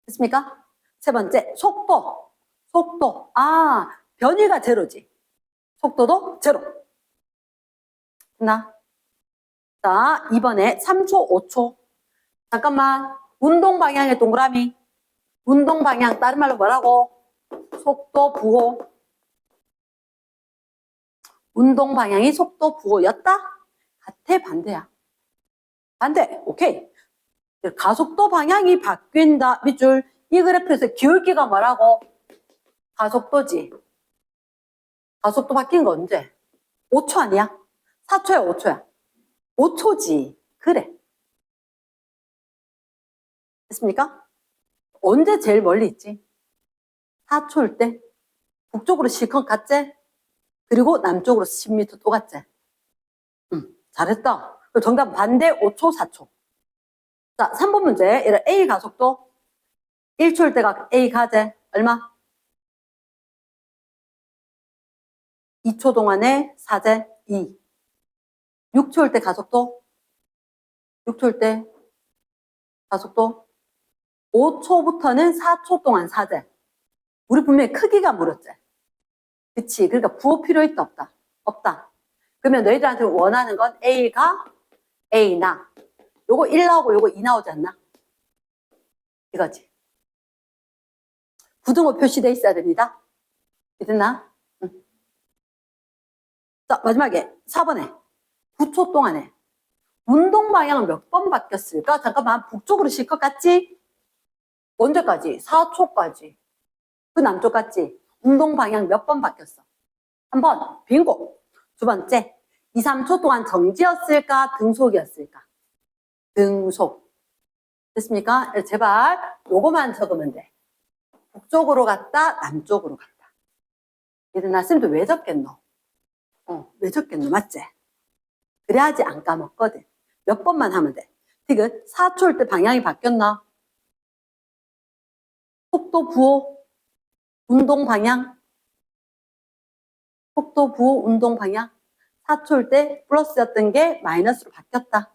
Speaker 1: 됐습니까? 세 번째, 속도. 아, 변위가 제로지. 속도도 제로. 됐나? 자, 이번에 3초, 5초. 잠깐만. 운동 방향의 동그라미. 운동 방향, 다른 말로 뭐라고? 속도 부호. 운동 방향이 속도 부호였다? 같아, 반대야? 반대. 오케이. 가속도 방향이 바뀐다. 밑줄. 이 그래프에서 기울기가 뭐라고? 가속도지. 가속도 바뀐 거 언제? 5초 아니야? 4초야, 5초야? 5초지. 그래. 됐습니까? 언제 제일 멀리 있지? 4초일 때 북쪽으로 실컷 갔지? 그리고 남쪽으로 10m 또 갔지? 잘했다. 정답 반대 5초, 4초. 자, 3번 문제. 얘를 A 가속도 1초일 때가 A 가제 얼마? 2초 동안에 4제 2. 6초일 때 가속도 6초일 때 가속도 5초부터는 4초 동안 4제. 우리 분명히 크기가 물었지. 그치? 그러니까 부호 필요 있다 없다? 없다. 그러면 너희들한테 원하는 건 A가 A나 요거 1 나오고 요거 2 나오지 않나? 이거지. 부등호 표시돼 있어야 됩니다. 됐나? 자, 마지막에 4번에 9초 동안에 운동 방향은 몇 번 바뀌었을까? 잠깐만, 북쪽으로 실컷 갔지? 언제까지? 4초까지. 그 남쪽 갔지? 운동 방향 몇 번 바뀌었어? 한 번, 빙고. 두 번째, 2, 3초 동안 정지였을까? 등속이었을까? 등속. 됐습니까? 제발 요거만 적으면 돼. 북쪽으로 갔다, 남쪽으로 갔다. 얘들 나 쌤도 왜 적겠노? 왜 적겠노? 맞지? 그래야지 안 까먹거든. 몇 번만 하면 돼. 지금 4초일 때 방향이 바뀌었나? 속도 부호, 운동 방향. 속도 부호, 운동 방향. 4초일 때 플러스였던 게 마이너스로 바뀌었다.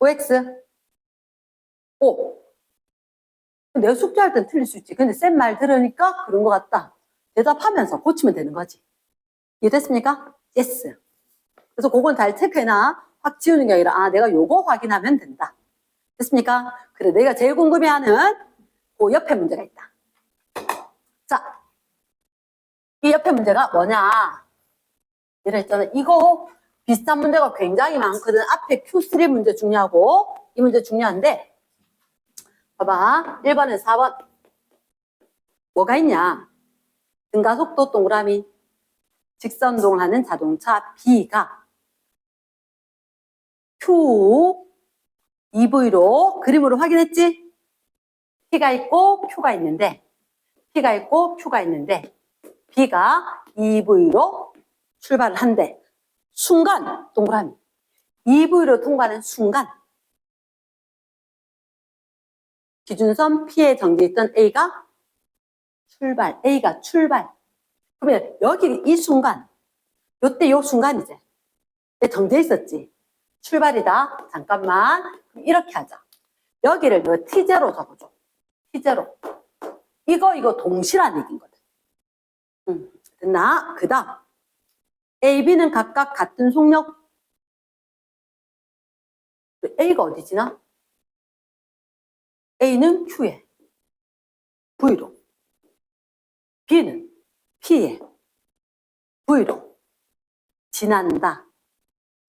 Speaker 1: OX. O. 내가 숙제할 땐 틀릴 수 있지. 근데 쌤 말 들으니까 그런 것 같다. 대답하면서 고치면 되는 거지. 이해됐습니까? Yes. 그래서 그건 잘 체크해놔. 확 지우는 게 아니라 아 내가 요거 확인하면 된다. 됐습니까? 그래 내가 제일 궁금해하는 그 옆에 문제가 있다. 자, 이 옆에 문제가 뭐냐? 이래 했잖아. 이거 비슷한 문제가 굉장히 많거든. 앞에 Q3 문제 중요하고 이 문제 중요한데 봐봐. 1번에서 4번 뭐가 있냐? 등가속도 동그라미 직선동을 하는 자동차 B가 Q EV로 그림으로 확인했지? P가 있고 Q가 있는데 P가 있고 Q가 있는데 B가 EV로 출발을 한대. 순간 동그라미 EV로 통과하는 순간 기준선 P에 정지했던 A가 출발. 그러면 여기 이 순간 요때 요 순간이지. 정지해 있었지. 출발이다. 잠깐만. 이렇게 하자. 여기를 너 T0 적어줘. T0. 이거 동시란 얘기거든. 됐나? 그 다음. A, B는 각각 같은 속력. A가 어디지나? A는 Q에. V로. B는 P에. V로. 지난다.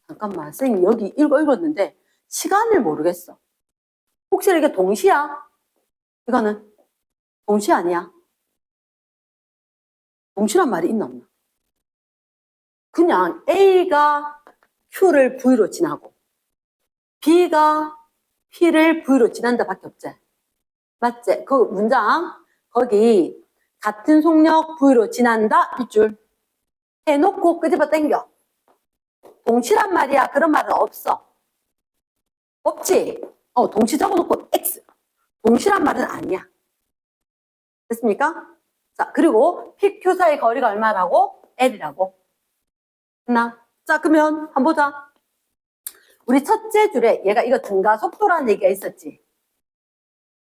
Speaker 1: 잠깐만. 선생님 여기 읽었는데 시간을 모르겠어. 혹시 이게 동시야? 이거는 동시 아니야? 동시란 말이 있나 없나? 그냥 A가 Q를 V로 지나고 B가 P를 V로 지난다 밖에 없지. 맞지? 그 문장 거기 같은 속력 V로 지난다 일줄 해놓고 끄집어 당겨. 동시란 말이야. 그런 말은 없어. 없지? 동시 적어놓고 X. 동시란 말은 아니야. 됐습니까? 자, 그리고 PQ 사이 거리가 얼마라고? L이라고. 됐나? 자, 그러면 한번 보자. 우리 첫째 줄에 얘가 이거 등가 속도라는 얘기가 있었지.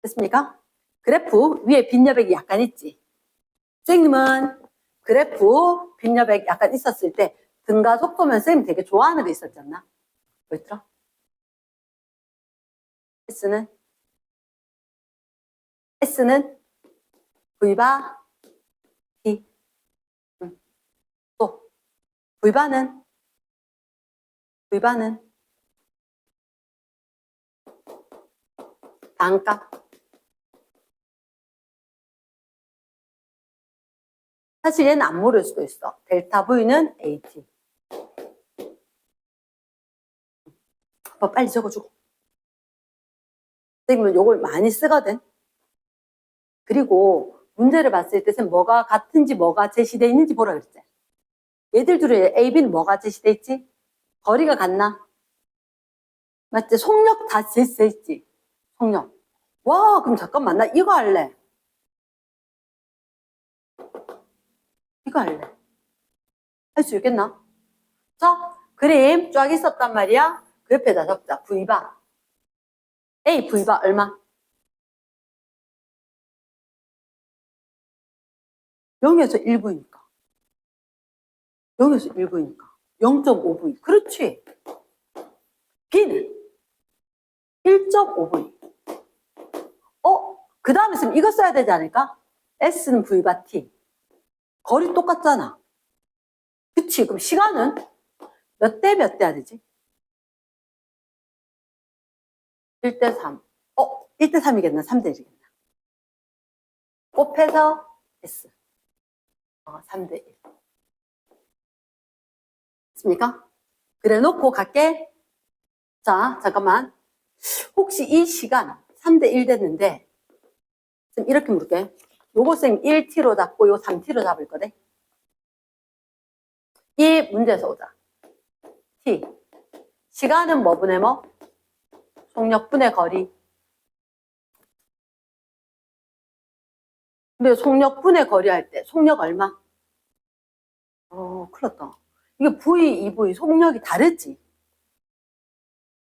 Speaker 1: 됐습니까? 그래프 위에 빈 여백이 약간 있지. 선생님은 그래프 빈 여백 약간 있었을 때 등가 속도면 선생님 되게 좋아하는 거 있었지 않나? 뭐 있더라? S는 V바 T. 또 V바는 반값. 사실 얘는 안 모를 수도 있어. 델타 V는 AT. 빨리 적어주고. 선생님은 요걸 많이 쓰거든. 그리고 문제를 봤을 때 선생님 뭐가 같은지 뭐가 제시되어 있는지 보라 그랬지. 얘들 둘의 A, B는 뭐가 제시되어 있지? 거리가 같나? 맞지? 속력 다 제시되어 있지. 속력. 와, 그럼 잠깐만. 나 이거 할래. 이거 할래. 할 수 있겠나? 자, 그림 쫙 있었단 말이야. 그 옆에다 적자. V바. A V바 얼마? 0에서 1V니까. 0에서 1V니까. 0.5V. 그렇지. B는 1.5V. 그 다음에 있으면 이거 써야 되지 않을까? S는 V바 T. 거리 똑같잖아. 그치? 그럼 시간은 몇 대 몇 대 해야 되지? 1대 3. 1대 3이겠나? 3대 1이겠나? 곱해서 S. 3대 1. 됐습니까? 그래 놓고 갈게. 자, 잠깐만. 혹시 이 시간 3대 1 됐는데, 지금 이렇게 물을게. 요거 쌤 1T로 잡고 요 3T로 잡을 거네. 이 문제에서 오자. T. 시간은 뭐 분의 뭐? 속력 분의 거리. 근데 속력 분의 거리 할 때 속력 얼마? 큰일 났다. 이게 V, EV 속력이 다르지?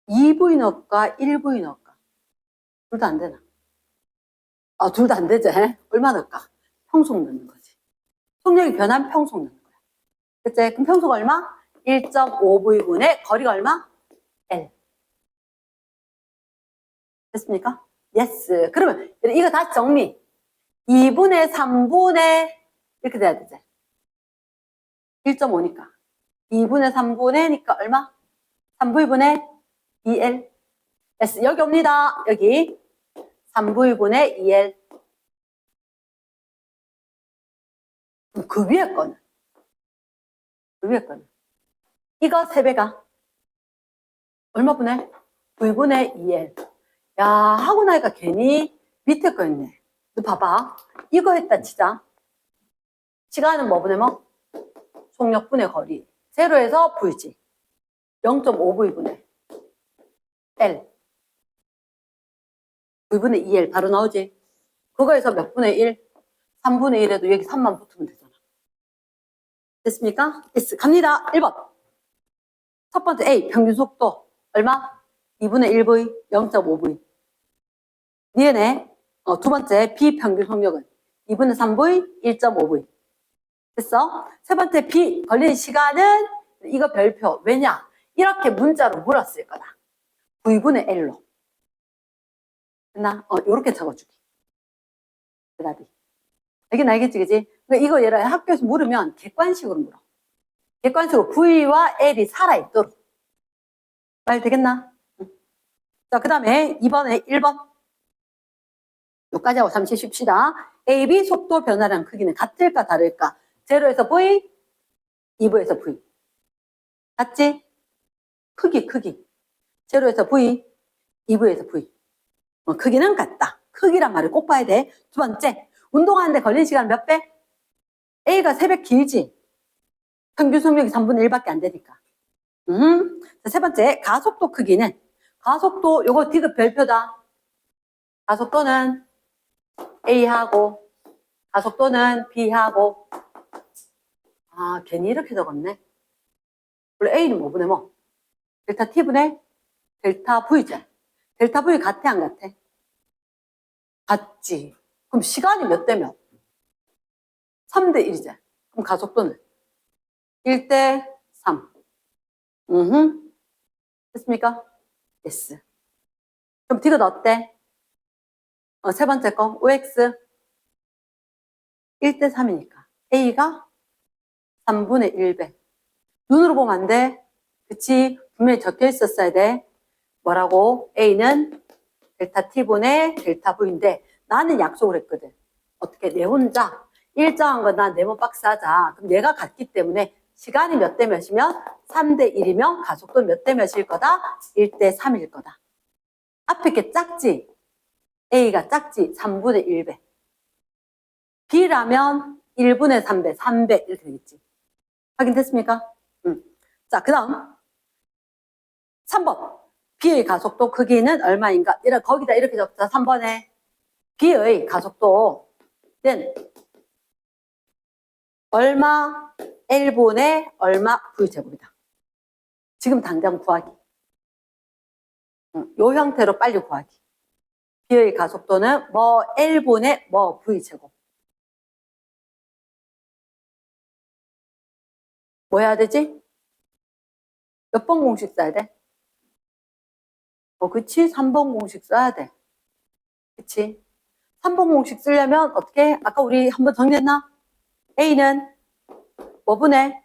Speaker 1: 2V 넣을까? 1V 넣을까? 둘 다 안 되나? 둘 다 안 되지? 얼마 넣을까? 평속 넣는 거지. 속력이 변하면 평속 넣는 거야. 그치? 그럼 평속 얼마? 1.5V분의 거리가 얼마? L. 됐습니까? 예스. 그러면 이거 다시 정리. 2분의 3분의 이렇게 돼야 되지. 1.5니까. 2분의 3분의니까 얼마? 3V분의 2L. 예스. 여기 옵니다. 여기. 3V분의 2L. 그 위에 거는. 그 위에 거는. 이거 3배가 얼마 분의? V분의 2L. 야, 하고 나니까 괜히 밑에 거 있네. 너 봐봐. 이거 했다 치자. 시간은 뭐 분의 뭐? 속력분의 거리. 0에서 V지. 0.5V분의 L. V분의 2L 바로 나오지. 그거에서 몇 분의 1? 3분의 1에도 여기 3만 붙으면 되잖아. 됐습니까? yes. 갑니다. 1번. 첫 번째 A 평균 속도 얼마? 2분의 1V 0.5V. 니은에 두 번째 B 평균 속력은 2분의 3V 1.5V. 됐어? 세 번째 B 걸린 시간은 이거 별표. 왜냐? 이렇게 문자로 물었을 거다. V분의 L로. 됐나? 요렇게 적어주기. 대답이. 이게 알겠지, 그지? 그러니까 이거 얘를 학교에서 물으면 객관식으로 물어. 객관식으로 V와 L이 살아있도록. 말 되겠나? 응. 자, 그 다음에 이번에 1번. 여기까지 하고 잠시 쉽시다. A, B 속도 변화량 크기는 같을까 다를까? 0에서 V, 2V에서 V. 같지? 크기. 0에서 V, 2V에서 V. 크기는 같다. 크기란 말을 꼭 봐야 돼. 두 번째, 운동하는데 걸린 시간 몇 배? A가 3배 길지? 평균 속력이 3분의 1밖에 안 되니까. 자, 세 번째, 가속도 크기는 가속도 요거 디귿 별표다. 가속도는 A하고 가속도는 B하고. 아, 괜히 이렇게 적었네. 원래 A는 뭐 분의 뭐? 델타 T분의 델타 V죠. 델타 V 같아 안 같아? 같지. 그럼 시간이 몇 대 몇? 3대 1이죠. 그럼 가속도는 1대 3. 됐습니까? yes. 그럼 디귿 어때? 세 번째 거 OX 1대 3이니까 A가 3분의 1배. 눈으로 보면 안 돼. 그치? 분명히 적혀 있었어야 돼. 뭐라고? A는 델타 T분의 델타 V인데 나는 약속을 했거든. 어떻게? 내 혼자 일정한 건 난 네모 박스 하자. 그럼 얘가 같기 때문에 시간이 몇 대 몇이면 3대 1이면 가속도 몇 대 몇일 거다? 1대 3일 거다. 앞에 게 작지? A가 작지? 3분의 1배. B라면 1분의 3배, 3배 이렇게 되겠지. 확인됐습니까? 자, 그 다음 3번. B의 가속도 크기는 얼마인가? 거기다 이렇게 적자. 3번에 B의 가속도는 얼마 L분의 얼마 V제곱이다. 지금 당장 구하기. 요 형태로 빨리 구하기. B의 가속도는 뭐 L분의 뭐 V제곱. 뭐 해야 되지? 몇 번 공식 써야 돼? 그치? 3번 공식 써야 돼. 그치? 3번 공식 쓰려면 어떻게? 아까 우리 한번 정리했나? A는 뭐분의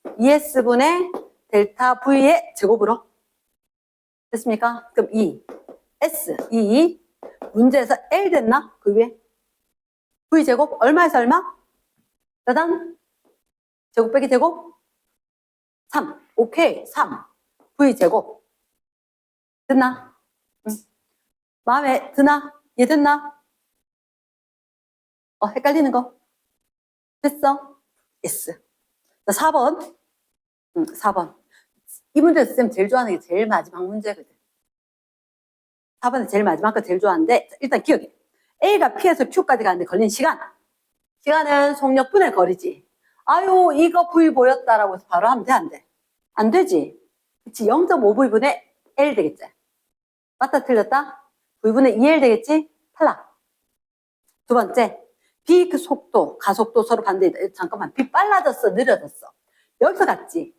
Speaker 1: 2S분의 델타 V의 제곱으로. 됐습니까? 그럼 2, S, 2, 문제에서 L 됐나? 그 위에. V제곱 얼마에서 얼마? 짜잔. 제곱 빼기 제곱? 3. 오케이. 3. V제곱. 됐나? 마음에 드나? 얘 됐나? 헷갈리는 거? 됐어? yes. 자, 4번. 4번. 이 문제에서 쌤 제일 좋아하는 게 제일 마지막 문제거든. 4번에 제일 마지막 거 제일 좋아하는데, 일단 기억해. A가 P에서 Q까지 가는데 걸린 시간. 시간은 속력분의 거리지. 아유, 이거 V 보였다라고 해서 바로 하면 돼, 안 돼? 안 되지. 그치? 0.5V분의 L 되겠지? 맞다, 틀렸다? V분의 2L 되겠지? 탈락. 두 번째, B 그 속도, 가속도 서로 반대이다. 잠깐만, B 빨라졌어, 느려졌어. 여기서 같지?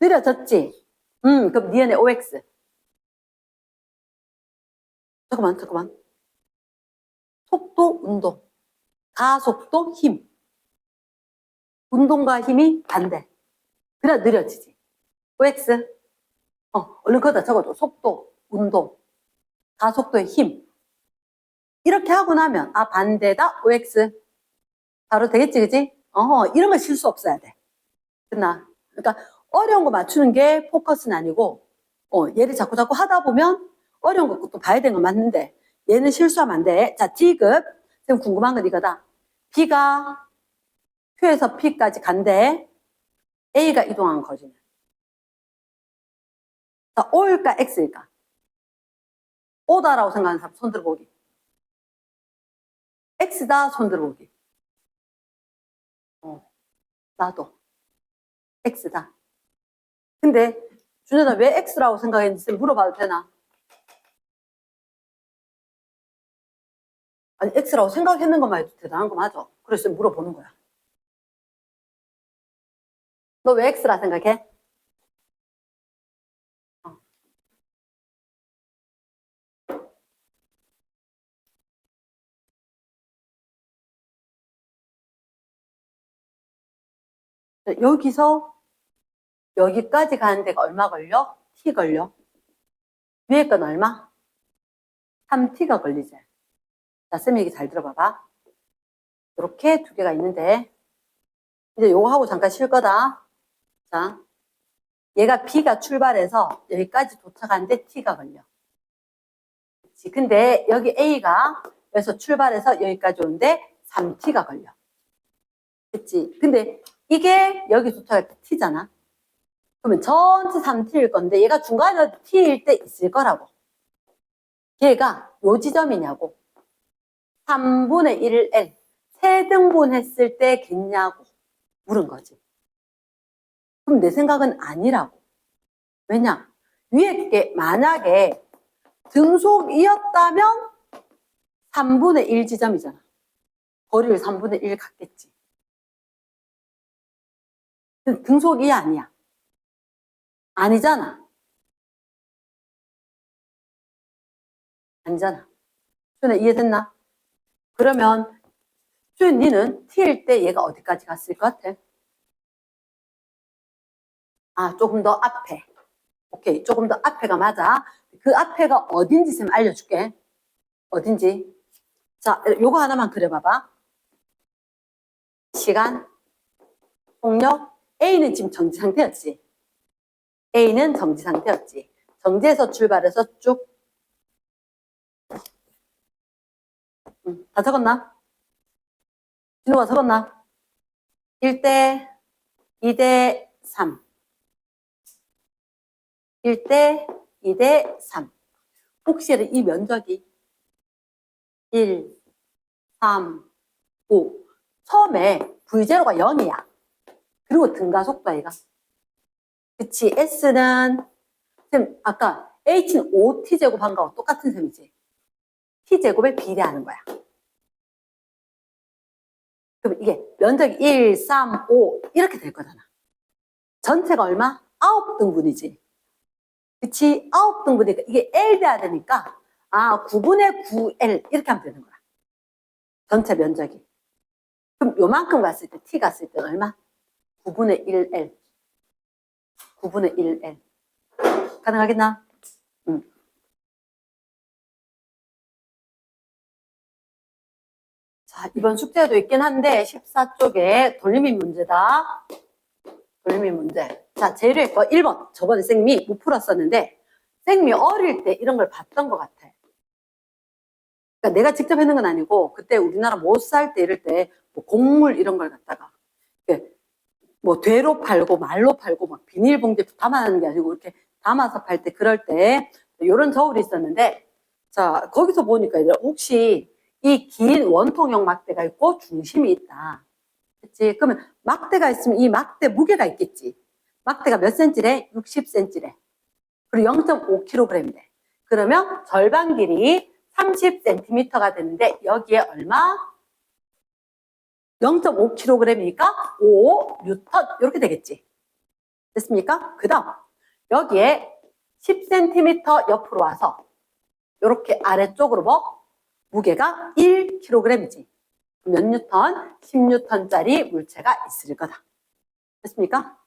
Speaker 1: 느려졌지? 그럼 니은의 OX. 잠깐만. 속도, 운동. 가속도, 힘. 운동과 힘이 반대. 그래야 느려지지. OX. 얼른 거기다 적어줘. 속도, 운동, 가속도의 힘. 이렇게 하고 나면, 반대다, OX. 바로 되겠지, 그지? 이런 거 실수 없어야 돼. 끝나. 그러니까 어려운 거 맞추는 게 포커스는 아니고, 얘를 자꾸 하다 보면 어려운 것도 봐야 되는 거 맞는데, 얘는 실수하면 안 돼. 자, D급. 지금 궁금한 건 이거다. B가 Q에서 P까지 간대. A가 이동한 거지. 자, O일까, X일까? O다라고 생각하는 사람 손 들어보기. X다, 손 들어보기. 나도. X다. 근데, 준현아, 왜 X라고 생각했는지 물어봐도 되나? 아니, X라고 생각했는 것만 해도 대단한 거 맞아. 그래서 물어보는 거야. 너 왜 X라 생각해? 여기서 여기까지 가는 데가 얼마 걸려? T 걸려. 위에 건 얼마? 3T가 걸리지. 자, 쌤 얘기 잘 들어봐봐. 이렇게 두 개가 있는데 이제 요거 하고 잠깐 쉴 거다. 자, 얘가 B가 출발해서 여기까지 도착하는데 T가 걸려. 그치? 근데 여기 A가 여기서 출발해서 여기까지 오는데 3T가 걸려. 그치? 근데 이게 여기 도착할 때 T잖아. 그러면 전체 3T일 건데 얘가 중간에 T일 때 있을 거라고. 걔가 요 지점이냐고. 3분의 1을 L. 세등분 했을 때 겠냐고 물은 거지. 그럼 내 생각은 아니라고. 왜냐? 위에 게 만약에 등속이었다면 3분의 1 지점이잖아. 거리를 3분의 1 갔겠지. 등속이 아니야. 아니잖아. 아니잖아. 수연아, 이해됐나? 그러면 수연, 니는 T일 때 얘가 어디까지 갔을 것 같아? 조금 더 앞에. 오케이, 조금 더 앞에가 맞아. 그 앞에가 어딘지 쌤 알려줄게. 어딘지. 자, 요거 하나만 그려봐봐. 시간, 속력, A는 지금 정지 상태였지. A는 정지 상태였지. 정지에서 출발해서 쭉. 다 적었나? 진호가 적었나? 1대, 2대 3. 1대, 2대 3. 혹시 이 면적이 1, 3, 5. 처음에 V0가 0이야. 그리고 등가속도 얘가. 그치. S는, 쌤, 아까 H는 5T제곱 한 거하고 똑같은 셈이지. T제곱에 비례하는 거야. 그럼 이게 면적이 1, 3, 5 이렇게 될 거잖아. 전체가 얼마? 9등분이지. 그치? 9등분이니까 이게 L 돼야 되니까 9분의 9L 이렇게 하면 되는 거야. 전체 면적이. 그럼 요만큼 갔을 때 T 갔을 때 얼마? 9분의 1L. 9분의 1L. 가능하겠나? 자, 이번 숙제도 있긴 한데 14쪽에 돌림인 문제다. 돌림인 문제. 자, 재료의 거 1번. 저번에 쌤이 못 풀었었는데 쌤이 어릴 때 이런 걸 봤던 것 같아. 그러니까 내가 직접 했는 건 아니고 그때 우리나라 못 살 때 이럴 때 뭐 곡물 이런 걸 갖다가 뭐 되로 팔고 말로 팔고 막 비닐봉지에 담아놓는 게 아니고 이렇게 담아서 팔 때 그럴 때 이런 저울이 있었는데 자 거기서 보니까 이제 혹시 이 긴 원통형 막대가 있고 중심이 있다. 그치? 그러면 막대가 있으면 이 막대 무게가 있겠지. 막대가 몇 cm래? 60cm래. 그리고 0.5kg이래. 그러면 절반 길이 30cm가 되는데 여기에 얼마? 0.5kg이니까 5N 이렇게 되겠지. 됐습니까? 그 다음 여기에 10cm 옆으로 와서 이렇게 아래쪽으로 뭐? 무게가 1kg이지. 몇 뉴턴? 10뉴턴짜리 물체가 있을 거다. 됐습니까?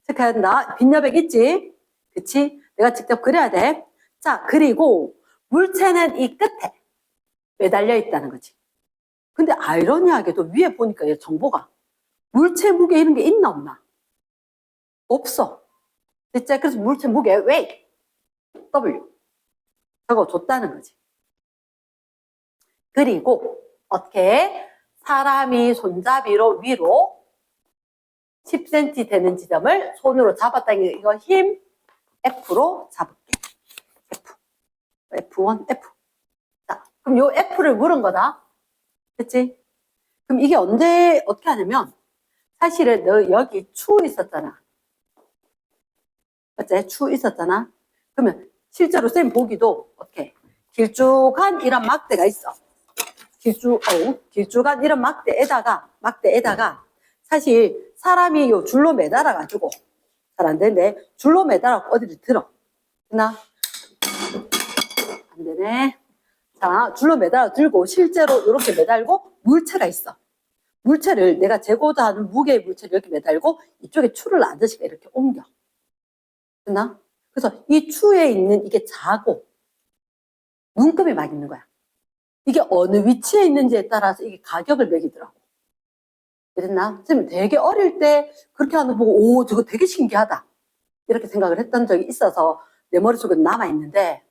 Speaker 1: 체크해야 된다. 빈여백 있지? 그치? 내가 직접 그려야 돼. 자, 그리고 물체는 이 끝에 매달려 있다는 거지. 근데 아이러니하게도 위에 보니까 얘 정보가 물체 무게 이런 게 있나 없나? 없어. 됐지? 그래서 물체 무게 weight W 적어줬다는 거지. 그리고 어떻게 사람이 손잡이로 위로 10cm 되는 지점을 손으로 잡았다는 게 이거 힘 F로 잡을게. F. F1, F. 자, 그럼 요 F를 물은 거다. 됐지? 그럼 이게 언제, 어떻게 하냐면, 사실은 너 여기 추 있었잖아. 맞지? 추 있었잖아. 그러면 실제로 쌤 보기도 어떻게 길쭉한 이런 막대가 있어. 길쭉한 이런 막대에다가 사실 사람이 요 줄로 매달아 가지고 잘 안 되는데 줄로 매달아 어디를 들어. 되나? 안 되네. 자, 줄로 매달아 들고 실제로 이렇게 매달고 물체가 있어. 물체를 내가 재고자 하는 무게의 물체를 이렇게 매달고 이쪽에 추를 아저씨가 이렇게 옮겨. 되나? 그래서 이 추에 있는 이게 자고 눈금이 막 있는 거야. 이게 어느 위치에 있는지에 따라서 이게 가격을 매기더라고. 그랬나? 선생님 되게 어릴 때 그렇게 하는 거 보고 오 저거 되게 신기하다 이렇게 생각을 했던 적이 있어서 내 머릿속에 남아있는데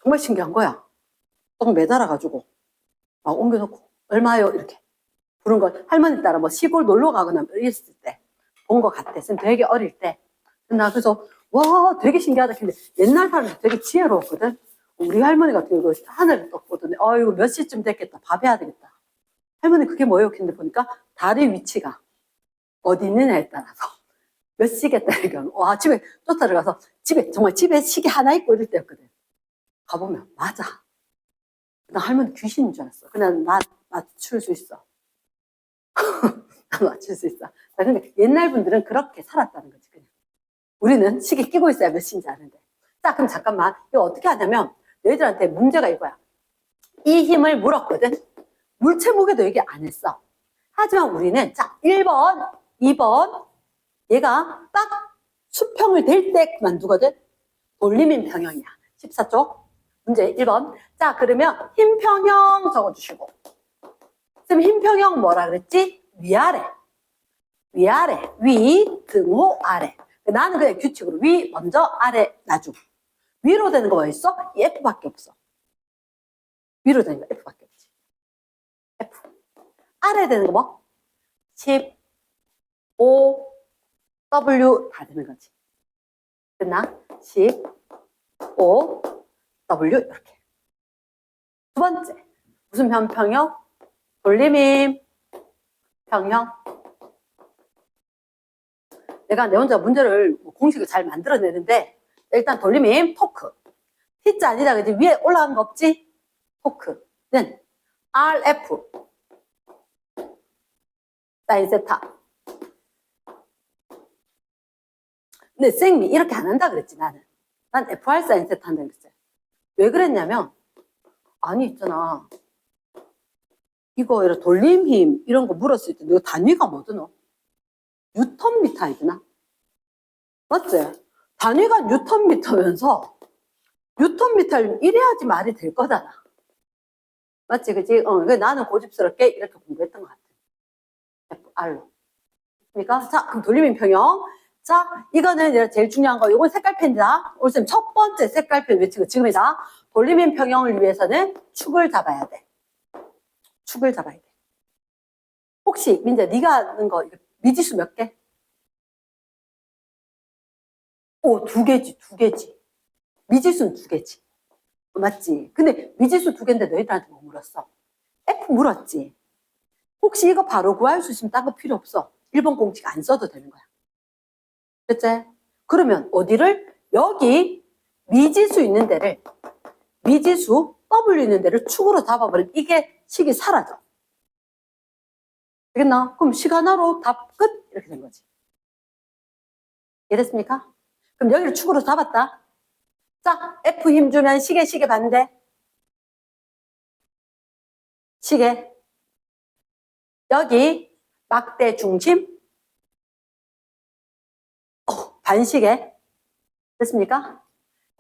Speaker 1: 정말 신기한 거야. 딱 매달아가지고 막 옮겨놓고 얼마요? 이렇게 부른 걸 할머니 따라 뭐 시골 놀러 가거나 이랬을 때 본 것 같아. 선생님 되게 어릴 때. 나 그래서 와 되게 신기하다 했는데 옛날 사람들 되게 지혜로웠거든. 우리 할머니 같은 경우 하늘을 딱 보더니 아이고 몇 시쯤 됐겠다. 밥 해야 되겠다. 할머니 그게 뭐예요? 근데 보니까 달의 위치가 어디 있느냐에 따라서 몇 시겠다 이렇게 와 집에 쫓아들어가서 정말 집에 시계 하나 있고 이럴 때였거든. 가보면 맞아. 나 할머니 귀신인 줄 알았어. 그냥 나 맞출 수 있어. 나 맞출 수 있어. 근데 옛날 분들은 그렇게 살았다는 거지 그냥. 우리는 시계 끼고 있어야 몇 시인지 아는데. 자 그럼 잠깐만 이거 어떻게 하냐면 너희들한테 문제가 이거야. 이 힘을 물었거든. 물체 무게도 얘기 안 했어. 하지만 우리는 자 1번, 2번 얘가 딱 수평을 댈 때 그만두거든. 돌림인 평형이야. 14쪽 문제 1번. 자 그러면 힘 평형 적어주시고. 쌤 힘 평형 뭐라 그랬지? 위아래, 위, 등호, 아래. 나는 그냥 규칙으로 위 먼저, 아래 나중. 위로 되는 거 뭐 있어? 이 F밖에 없어. 위로 되는 거 F밖에 없지. F. 아래 되는 거 뭐? 10, 5, W 다 되는 거지. 됐나? 10, 5, W 이렇게. 두 번째. 무슨 평형? 돌림임 평형. 내가 내 혼자 문제를 공식을 잘 만들어내는데 일단 돌림임 토크. T자 아니다 그지? 위에 올라간 거 없지? 토크는 RF 사인 세타. 근데 쌤이 이렇게 안 한다 그랬지 나는. 난 FR 사인 세타 한다 그랬지. 왜 그랬냐면 아니 있잖아. 이거 이런 돌림 힘 이런 거 물었을 때 너 단위가 뭐드노? 뉴턴 미터이드나? 맞지? 단위가 뉴턴 미터면서 뉴턴 미터를 이래야지 말이 될 거잖아. 맞지? 그치? 나는 고집스럽게 이렇게 공부했던 것 같아. FR로. 그러니까 자, 그럼 돌림인 평형. 자, 이거는 제일 중요한 거. 이건 색깔펜이다. 오늘 쌤 첫 번째 색깔펜 외치고 지금이다. 돌림인 평형을 위해서는 축을 잡아야 돼. 축을 잡아야 돼. 혹시 민재 네가 하는 거 미지수 몇 개? 오, 2개지. 미지수는 2개지. 맞지? 근데 미지수 2개인데 너희들한테 뭐 물었어? F 물었지? 혹시 이거 바로 구할 수 있으면 딴 거 필요 없어. 1번 공식 안 써도 되는 거야. 됐지? 그러면 어디를? 여기 미지수 있는 데를, 미지수 W 있는 데를 축으로 잡아버리면 이게 식이 사라져. 되겠나? 그럼 식 하나로 답 끝? 이렇게 된 거지. 이해됐습니까? 그럼 여기를 축으로 잡았다. 자, F 힘 주면 시계 반대. 시계. 여기 막대 중심. 반시계. 됐습니까?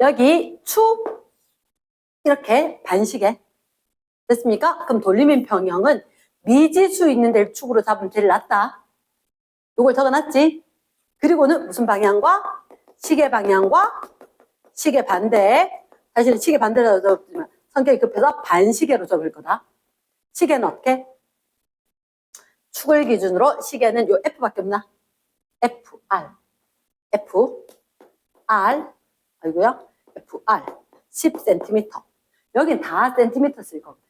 Speaker 1: 여기 축. 이렇게 반시계. 됐습니까? 그럼 돌리면 평형은 미지수 있는 데를 축으로 잡으면 제일 낫다. 요걸 적어놨지? 그리고는 무슨 방향과? 시계 방향과 시계 반대. 사실은 시계 반대로 적었지만 성격이 급해서 반시계로 적을 거다. 시계는 어떻게? 축을 기준으로 시계는 요 F밖에 없나? FR. FR. 아이고요. FR. 10cm. 여긴 다 센티미터 쓸 거거든.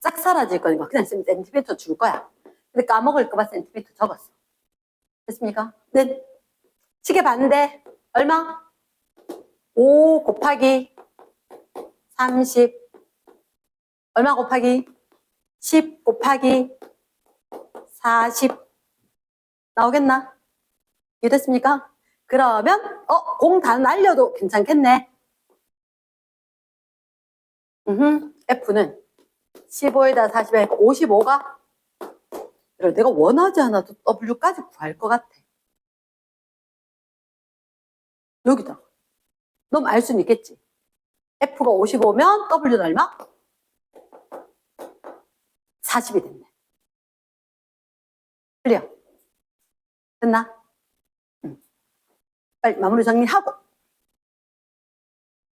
Speaker 1: 싹 사라질 거니까 그냥 센티미터 줄 거야. 근데 까먹을까봐 센티미터 적었어. 됐습니까? 네. 시계 반대. 얼마? 5 곱하기 30. 얼마 곱하기? 10 곱하기 40. 나오겠나? 이해됐습니까? 그러면, 공 다 날려도 괜찮겠네. F는 15에다 40에 55가? 그래, 내가 원하지 않아도 W까지 구할 것 같아. 여기다. 넌 알 수는 있겠지. F가 55면 W는 얼마? 40이 됐네. 클리어? 됐나? 빨리 마무리 정리하고